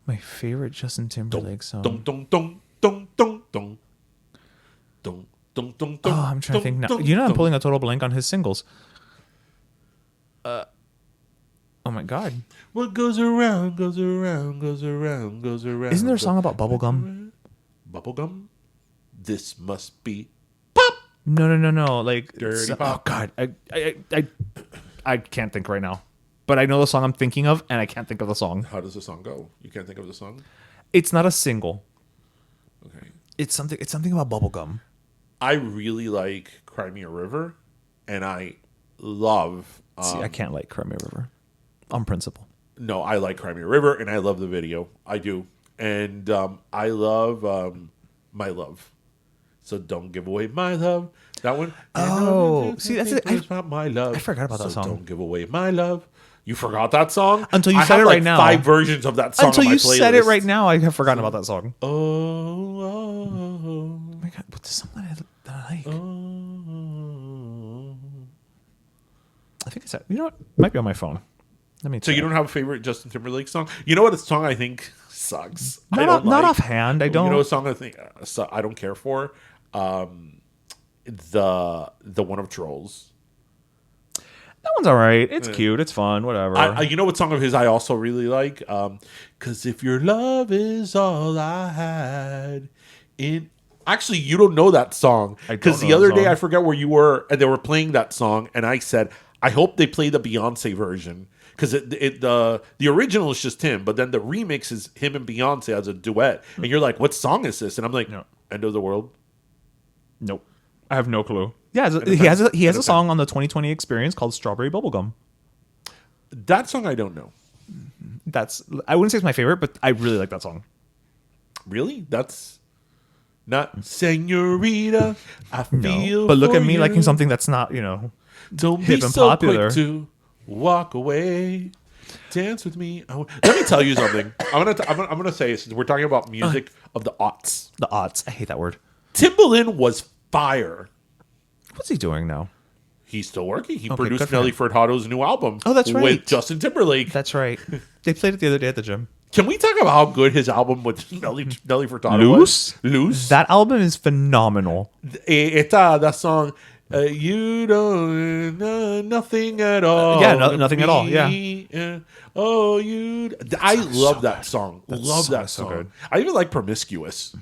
My favorite Justin Timberlake song. I'm trying to think now. You know, I'm pulling a total blank on his singles. Oh my God. What goes around, goes around, goes around, goes around. Isn't there a song about bubblegum? Bubblegum? This must be No. Like, Dirty Pop. Oh God, I can't think right now. But I know the song I'm thinking of, and I can't think of the song. How does the song go? You can't think of the song? It's not a single. Okay. It's something about bubblegum. I really like Cry Me a River, and I love. See, I can't like Cry Me a River on principle. No, I like Cry Me a River, and I love the video. I do, and I love My Love. So don't give away my love. That one. Oh, see, that's it. About my love. I forgot about that song. Don't give away my love. You forgot that song until you said it right now. 5 versions of that song. Until on my you playlist. said it right now, I have forgotten about that song. Oh my God! What's the song that I like? I think it's that. You know what? It might be on my phone. Let me. So you don't have a favorite Justin Timberlake song? You know what? A song I think sucks. Not offhand. I don't. You know a song I think I don't care for. The one of Trolls. That one's all right. It's cute. It's fun. Whatever. You know what song of his I also really like? 'Cause if your love is all I had in. Actually, you don't know that song because the other day I forget where you were and they were playing that song and I said I hope they play the Beyonce version because the original is just him, but then the remix is him and Beyonce as a duet. And you're like, what song is this? And I'm like, End of the World. Nope. I have no clue. Yeah, he has a song on the 2020 Experience called Strawberry Bubblegum. That song I don't know. I wouldn't say it's my favorite, but I really like that song. Really? That's not Senorita. I feel. But look at me liking something that's not, you know, don't hip be and so popular. Quick to walk away. Dance with me. Let me tell you something. I'm gonna say since we're talking about music of the aughts. The aughts. I hate that word. Timbaland was fire. What's he doing now? He's still working. He produced Nelly Furtado's new album. Oh, that's right. With Justin Timberlake. That's right. They played it the other day at the gym. Can we talk about how good his album with Nelly Furtado was? Loose. That album is phenomenal. That song, you don't know nothing at all. Nothing at all. Yeah. I love that song. Love that song. Good. I even like Promiscuous.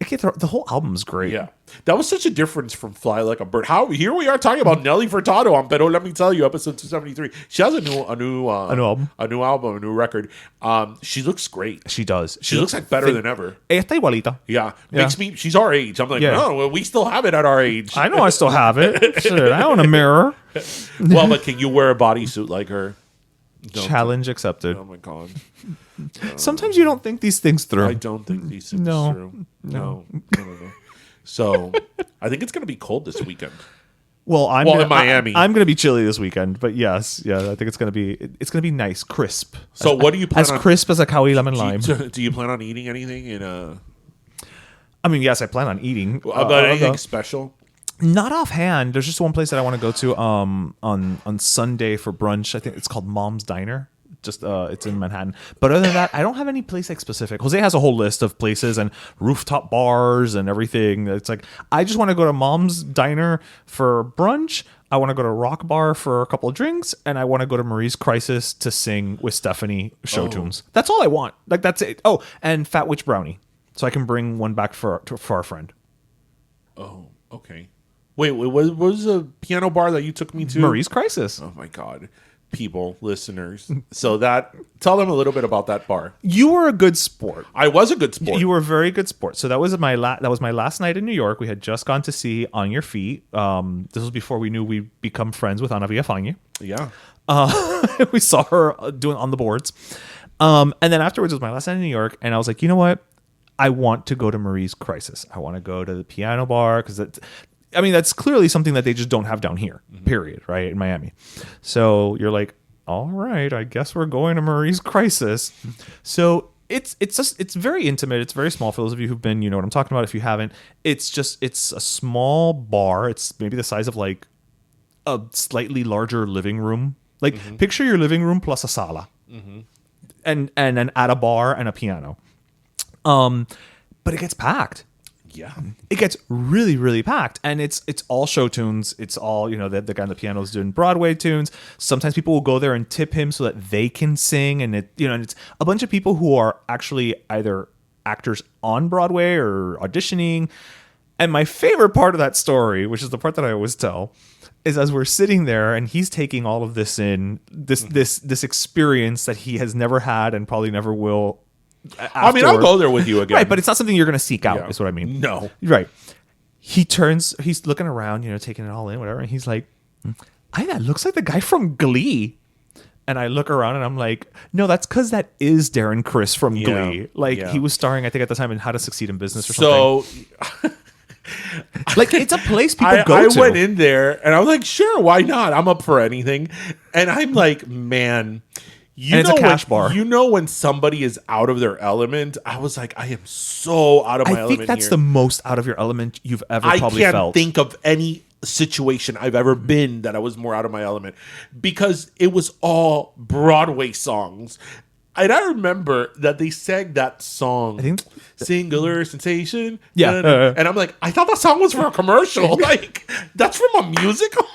The whole album's great. Yeah, that was such a difference from Fly Like a Bird. Here we are talking about Nelly Furtado on Pero Let Me Tell You, episode 273. She has a new album, a new record. She looks great. She does. She looks like better than ever. Está igualita. Yeah, makes me. She's our age. I'm like, oh, well, we still have it at our age. I know I still have it. Shit, I own a mirror. Well, but can you wear a bodysuit like her? Challenge accepted. Oh my God. Sometimes you don't think these things through. I don't think these things through. No. So I think it's going to be cold this weekend. Well, in Miami. I'm going to be chilly this weekend, but yes, I think it's going to be nice, crisp. So what do you plan on? As crisp as a Cawy Lemon-Lime. Do you plan on eating anything I mean, yes, I plan on eating. About anything special? Not offhand. There's just one place that I want to go to on Sunday for brunch. I think it's called Mom's Diner. Just it's in Manhattan. But other than that, I don't have any place like specific. Jose has a whole list of places and rooftop bars and everything. It's like I just want to go to Mom's Diner for brunch I want to go to Rock Bar for a couple of drinks, and I want to go to Marie's Crisis to sing with Stephanie show tunes. That's all I want. Like, that's it. Oh, and Fat Witch Brownie, so I can bring one back for our friend. Oh, okay. Wait, what was a piano bar that you took me to? Marie's Crisis. Oh my God. People, listeners. So tell them a little bit about that bar. You were a good sport. I was a good sport. You were a very good sport. So that was my last night in New York. We had just gone to see On Your Feet. This was before we knew we'd become friends with Ana Villafañe. Yeah. We saw her doing on the boards. And then afterwards, it was my last night in New York. And I was like, you know what? I want to go to Marie's Crisis. I want to go to the piano bar because that's clearly something that they just don't have down here, period, right, in Miami. So you're like, all right, I guess we're going to Marie's Crisis. So it's very intimate. It's very small. For those of you who've been, you know what I'm talking about. If you haven't, it's a small bar. It's maybe the size of like a slightly larger living room. Like picture your living room plus a sala, and then add a bar and a piano. But it gets packed. Yeah, it gets really, really packed, and it's all show tunes. It's all, you know, the guy on the piano is doing Broadway tunes. Sometimes people will go there and tip him so that they can sing, and and it's a bunch of people who are actually either actors on Broadway or auditioning. And my favorite part of that story, which is the part that I always tell, is as we're sitting there and he's taking all of this in, this experience that he has never had and probably never will. I mean, I'll go there with you again. Right, but it's not something you're going to seek out, is what I mean. No. Right. He's looking around, you know, taking it all in, whatever, and he's like, that looks like the guy from Glee. And I look around and I'm like, no, that's because that is Darren Criss from Glee. He was starring, I think, at the time in How to Succeed in Business or something. So, like, it's a place people go to. I went in there and I was like, sure, why not? I'm up for anything. And I'm like, man... it's a cash bar. You know when somebody is out of their element? I was like, I am so out of my element. I think that's the most out of your element you've ever probably felt. I can't think of any situation I've ever been that I was more out of my element because it was all Broadway songs. And I remember that they sang that song, Singular Sensation. Yeah. And I'm like, I thought that song was for a commercial. Like, that's from a musical?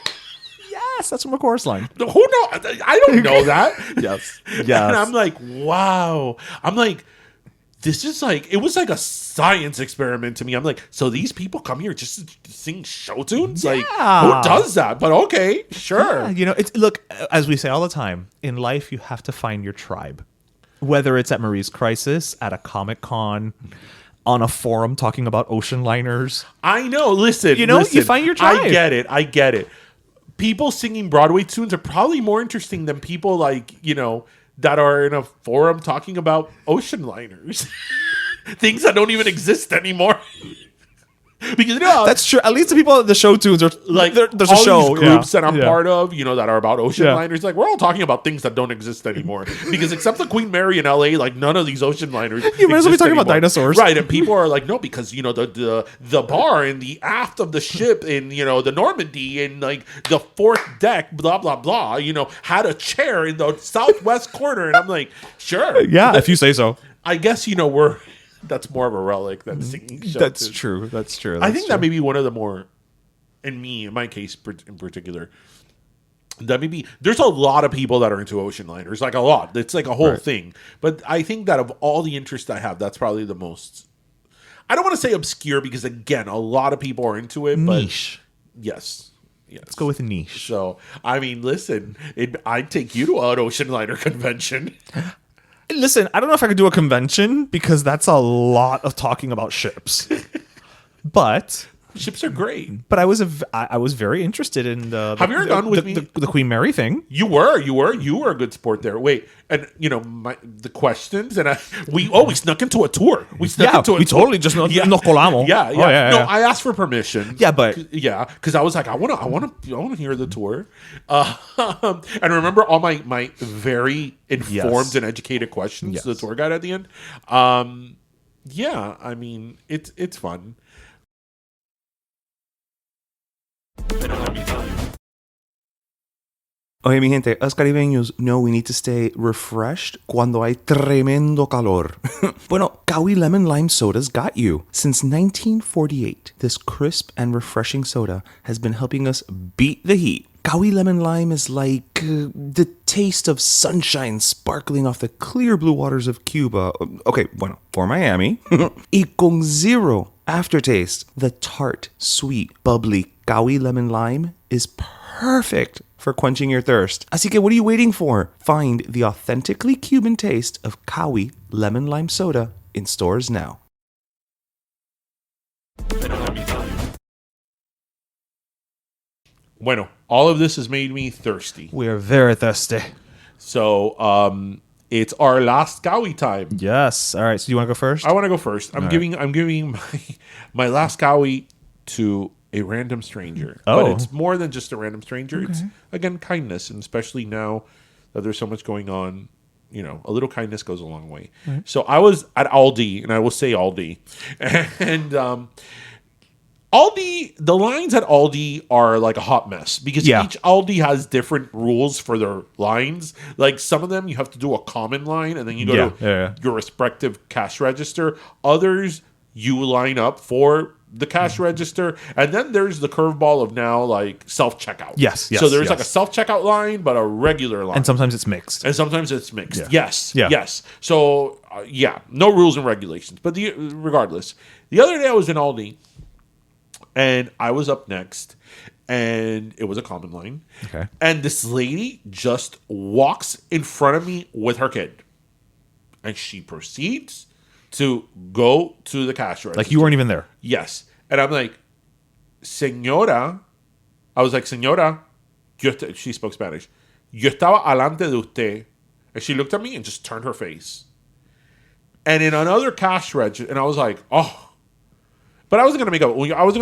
Yes, that's from a chorus line. Who knows? I don't know that. Yes. And I'm like, wow. I'm like, this is like, it was like a science experiment to me. I'm like, so these people come here just to sing show tunes? Yeah. Like, who does that? But okay, sure. Yeah, you know, look, as we say all the time, in life, you have to find your tribe. Whether it's at Marie's Crisis, at a Comic-Con, on a forum talking about ocean liners. I know. Listen, you find your tribe. I get it. People singing Broadway tunes are probably more interesting than people like, you know, that are in a forum talking about ocean liners. Things that don't even exist anymore. Because you know, that's true. At least the people at the show tunes are like, there's all a show these groups that I'm part of, you know, that are about ocean liners. Like, we're all talking about things that don't exist anymore. Because except the Queen Mary in LA, like none of these ocean liners. You might as well be talking about dinosaurs, right? And people are like, no, because you know the bar in the aft of the ship in, you know, the Normandy in like the fourth deck, blah blah blah. You know, had a chair in the southwest corner, and I'm like, sure, yeah, if you say so. I guess, you know, that's more of a relic than singing show That's tunes. true. That's true. I think that may be one of the more, in my case in particular, that maybe there's a lot of people that are into ocean liners, like a lot. It's like a whole thing. But I think that of all the interests I have, that's probably the most, I don't want to say obscure because, again, a lot of people are into it. Niche. But yes. Let's go with niche. So, I mean, listen, I'd take you to an ocean liner convention. Listen, I don't know if I could do a convention because that's a lot of talking about ships. But ships are great. But I was very interested in the. Have you ever gone with me the Queen Mary thing? You were a good sport there. Wait, and you know the questions, and we snuck into a tour. We totally just nos colamos. Yeah. No, I asked for permission. Yeah, but because I was like, I want to hear the tour. And remember all my very informed and educated questions to the tour guide at the end. Yeah, I mean it's fun. Oye, mi gente, us caribeños know we need to stay refreshed cuando hay tremendo calor. Bueno, Cawy Lemon-Lime soda's got you. Since 1948, this crisp and refreshing soda has been helping us beat the heat. Cawy Lemon-Lime is like the taste of sunshine sparkling off the clear blue waters of Cuba. Okay, bueno, for Miami. Y con zero aftertaste, the tart, sweet, bubbly Cawy Lemon-Lime is perfect for quenching your thirst. Así que what are you waiting for? Find the authentically Cuban taste of Cawy Lemon-Lime soda in stores now. Bueno, all of this has made me thirsty. We are very thirsty. So, it's our last Cawy time. Yes. All right. So you want to go first? I want to go first. I'm giving my last Cawy to a random stranger. Oh. But it's more than just a random stranger. Okay. It's, again, kindness. And especially now that there's so much going on, you know, a little kindness goes a long way. Right. So I was at Aldi, and I will say Aldi. And Aldi, the lines at Aldi are like a hot mess because each Aldi has different rules for their lines. Like some of them, you have to do a common line, and then you go to your respective cash register. Others, you line up for the cash register, and then there's the curveball of now like self-checkout. Yes. So there's like a self-checkout line, but a regular line. And sometimes it's mixed. Yeah. Yes. So, no rules and regulations. But regardless, the other day I was in Aldi, and I was up next, and it was a common line. Okay. And this lady just walks in front of me with her kid. And she proceeds to go to the cash register. Like you weren't even there. Yes. And I'm like, Señora. I was like, Señora. She spoke Spanish. Yo estaba alante de usted. And she looked at me and just turned her face. And in another cash register, and I was like, oh. But I wasn't gonna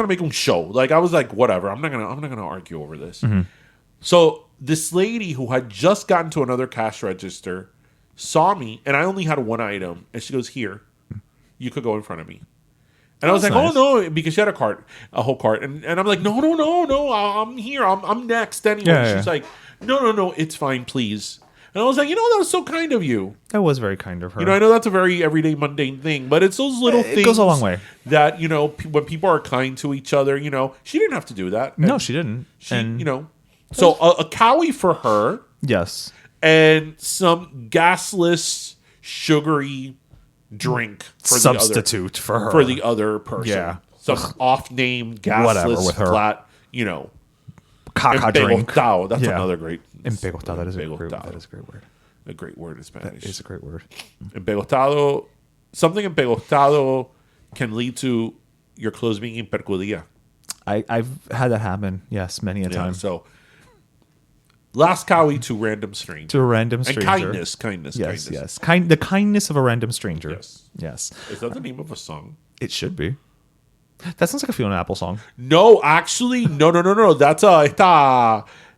make a show. Like I was like, whatever. I'm not gonna argue over this. Mm-hmm. So this lady who had just gotten to another cash register saw me, and I only had one item, and she goes, "Here, you could go in front of me." And I was like, nice. "Oh no," because she had a whole cart, and I'm like, "No, I'm here. I'm next anyway." Yeah. She's like, "No, it's fine, please." And I was like, that was so kind of you. That was very kind of her. I know that's a very everyday, mundane thing, but it's those little things. It goes a long way. That, when people are kind to each other, she didn't have to do that. No, she didn't. So a Cawy for her. Yes. And some gasless, sugary drink for substitute for her. For the other person. Yeah. Some off-named, gasless, with her. flat, caca drink. That's another great. Empegotado, that is a great word. A great word in Spanish. That is a great word. Empegotado, something empegotado can lead to your clothes being in percudia. I've had that happen, yes, many a time. So, last Cawy to random stranger. To a random stranger. And kindness. Yes. The kindness of a random stranger. Yes. Is that the name of a song? It should be. That sounds like a Fiona Apple song. No, actually, no. That's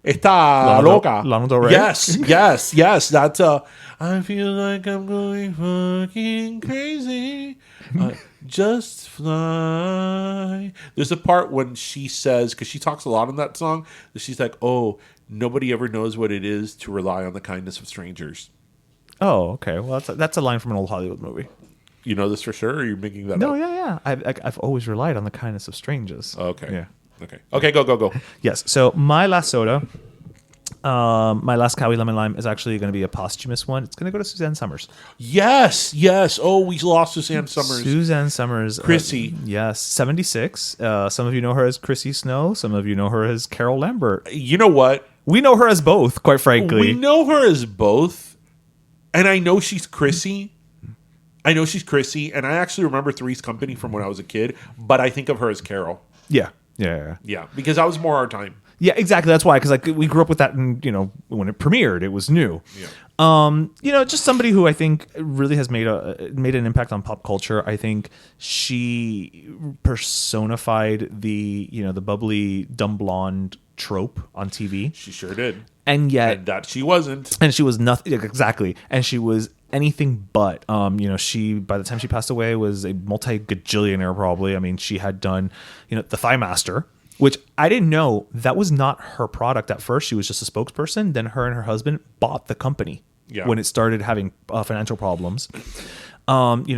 Está loca. Lana Del Rey? Yes. That's I feel like I'm going fucking crazy. Just fly. There's a part when she says, because she talks a lot in that song, that she's like, "Oh, nobody ever knows what it is to rely on the kindness of strangers." Oh, okay. Well, that's a line from an old Hollywood movie. You know this for sure, or are you making that up? No, yeah. I've always relied on the kindness of strangers. Okay. Yeah. Okay, go. Yes. So my last soda, my last Cawy Lemon-Lime is actually going to be a posthumous one. It's going to go to Suzanne Somers. Yes. Oh, we lost Suzanne Somers. Suzanne Somers. Chrissy. Yes, 76. Some of you know her as Chrissy Snow. Some of you know her as Carol Lambert. You know what? We know her as both, quite frankly. We know her as both. And I know she's Chrissy. And I actually remember Three's Company from when I was a kid, but I think of her as Carol. Yeah, because that was more our time. Yeah, exactly. That's why, because we grew up with that, and when it premiered, it was new. Yeah. Just somebody who I think really has made an impact on pop culture. I think she personified the bubbly dumb blonde trope on TV. She sure did. And yet that she wasn't. And she was nothing exactly. And she was anything but. She, by the time she passed away, was a multi-gajillionaire probably. I mean, she had done, The Thigh Master. which I didn't know that was not her product at first. She was just a spokesperson. Then her and her husband bought the company when it started having financial problems.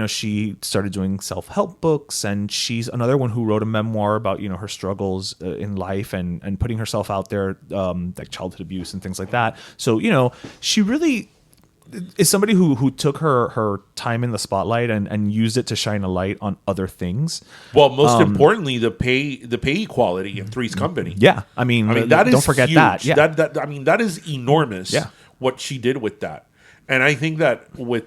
She started doing self-help books, and she's another one who wrote a memoir about, her struggles in life and putting herself out there, like childhood abuse and things like that. So, she really is somebody who took her time in the spotlight and used it to shine a light on other things. Well, most importantly, the pay equality in Three's Company. Yeah. I mean that don't forget huge. that. Yeah. That is enormous. Yeah. What she did with that. And I think that with,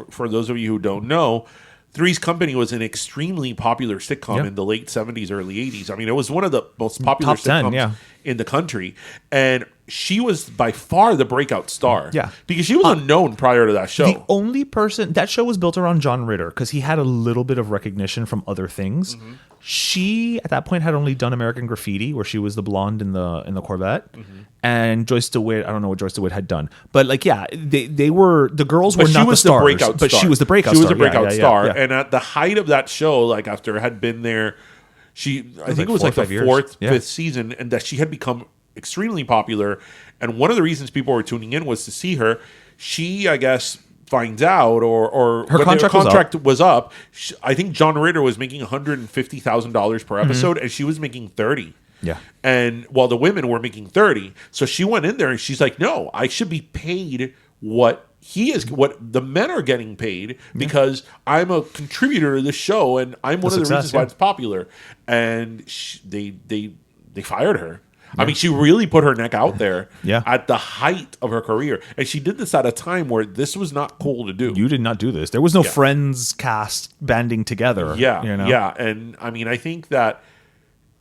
for those of you who don't know, Three's Company was an extremely popular sitcom in the late 70s, early 80s. I mean, it was one of the most popular sitcoms in the country. And she was by far the breakout star. Yeah. Because she was unknown prior to that show. The only person... That show was built around John Ritter because he had a little bit of recognition from other things. Mm-hmm. She, at that point, had only done American Graffiti, where she was the blonde in the Corvette. Mm-hmm. And Joyce DeWitt, I don't know what Joyce DeWitt had done. But, they were... The girls were not the stars. But she was the breakout star. She was the breakout star. And at the height of that show, after it had been there... I think it was the fourth, fifth season, and that she had become extremely popular. And one of the reasons people were tuning in was to see her. She, I guess, finds out, or her contract was up. I think John Ritter was making $150,000 per episode, and she was making $30,000. Yeah. And while the women were making $30,000, so she went in there and she's like, "No, I should be paid what the men are getting paid because I'm a contributor to the show and I'm one of the reasons why it's popular." And they fired her. Yeah. I mean, she really put her neck out there at the height of her career. And she did this at a time where this was not cool to do. You did not do this. There was no Friends cast banding together. Yeah. Yeah. And I mean, I think that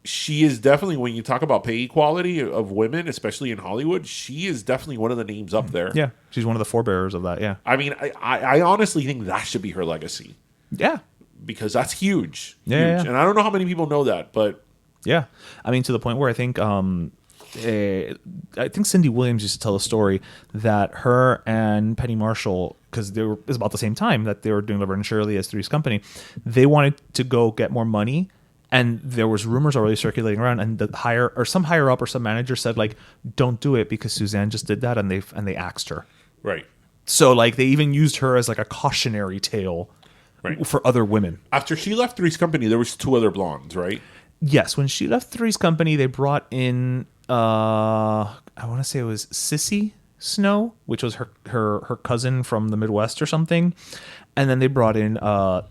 she is definitely, when you talk about pay equality of women, especially in Hollywood, she is definitely one of the names up there. Yeah. She's one of the forebearers of that. Yeah. I mean, I honestly think that should be her legacy. Yeah. Because that's huge. Yeah, huge. Yeah. And I don't know how many people know that, but... Yeah. I mean, to the point where I think Cindy Williams used to tell a story that her and Penny Marshall, because it was about the same time that they were doing Laverne and Shirley as Three's Company, they wanted to go get more money, and there was rumors already circulating around, and some higher up or some manager said, don't do it because Suzanne just did that, and they axed her. Right. So they even used her as a cautionary tale for other women. After she left Three's Company, there was 2 other blondes, right? Yes, when she left Three's Company, they brought in I want to say it was Sissy Snow, which was her cousin from the Midwest or something, and then they brought in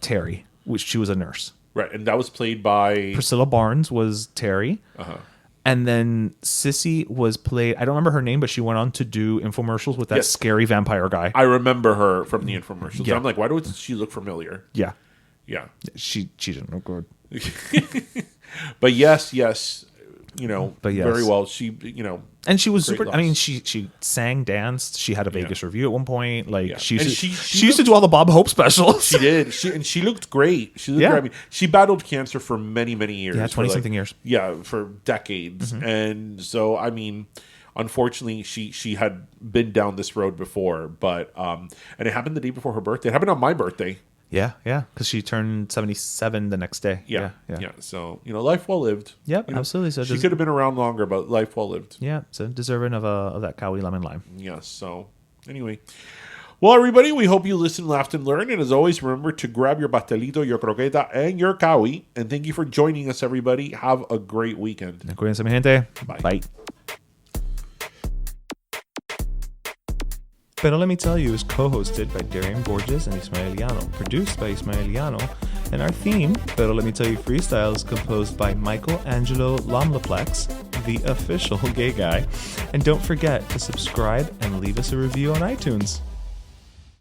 Terry, which she was a nurse. Right, and that was played by Priscilla Barnes was Terry. Uh-huh. And then Sissy was played, I don't remember her name, but she went on to do infomercials with that scary vampire guy. I remember her from the infomercials. Yeah. I'm like, why does she look familiar? Yeah. Yeah. She didn't look good. But yes, very well. She, and she was super. Loss. I mean, she sang, danced. She had a Vegas review at one point. She used to do all the Bob Hope specials. She did. And she looked great. She looked great. I mean, she battled cancer for many, many years. Yeah, 20-something years. Yeah, for decades. Mm-hmm. And so, I mean, unfortunately, she had been down this road before. But and it happened the day before her birthday. It happened on my birthday. Yeah, because she turned 77 the next day. Yeah. So, life well lived. Yep, absolutely. So she could have been around longer, but life well lived. Yeah, so deserving of that Cawy Lemon-Lime. Yes, so anyway. Well, everybody, we hope you listened, laughed, and learned. And as always, remember to grab your pastelito, your croqueta, and your cawy. And thank you for joining us, everybody. Have a great weekend. Cuídense, mi gente. Bye. Pero Let Me Tell You is co-hosted by Darian Borges and Ismaeliano, produced by Ismaeliano, and our theme, Pero Let Me Tell You Freestyle, is composed by Michael Angelo Lamleplex, the official gay guy. And don't forget to subscribe and leave us a review on iTunes.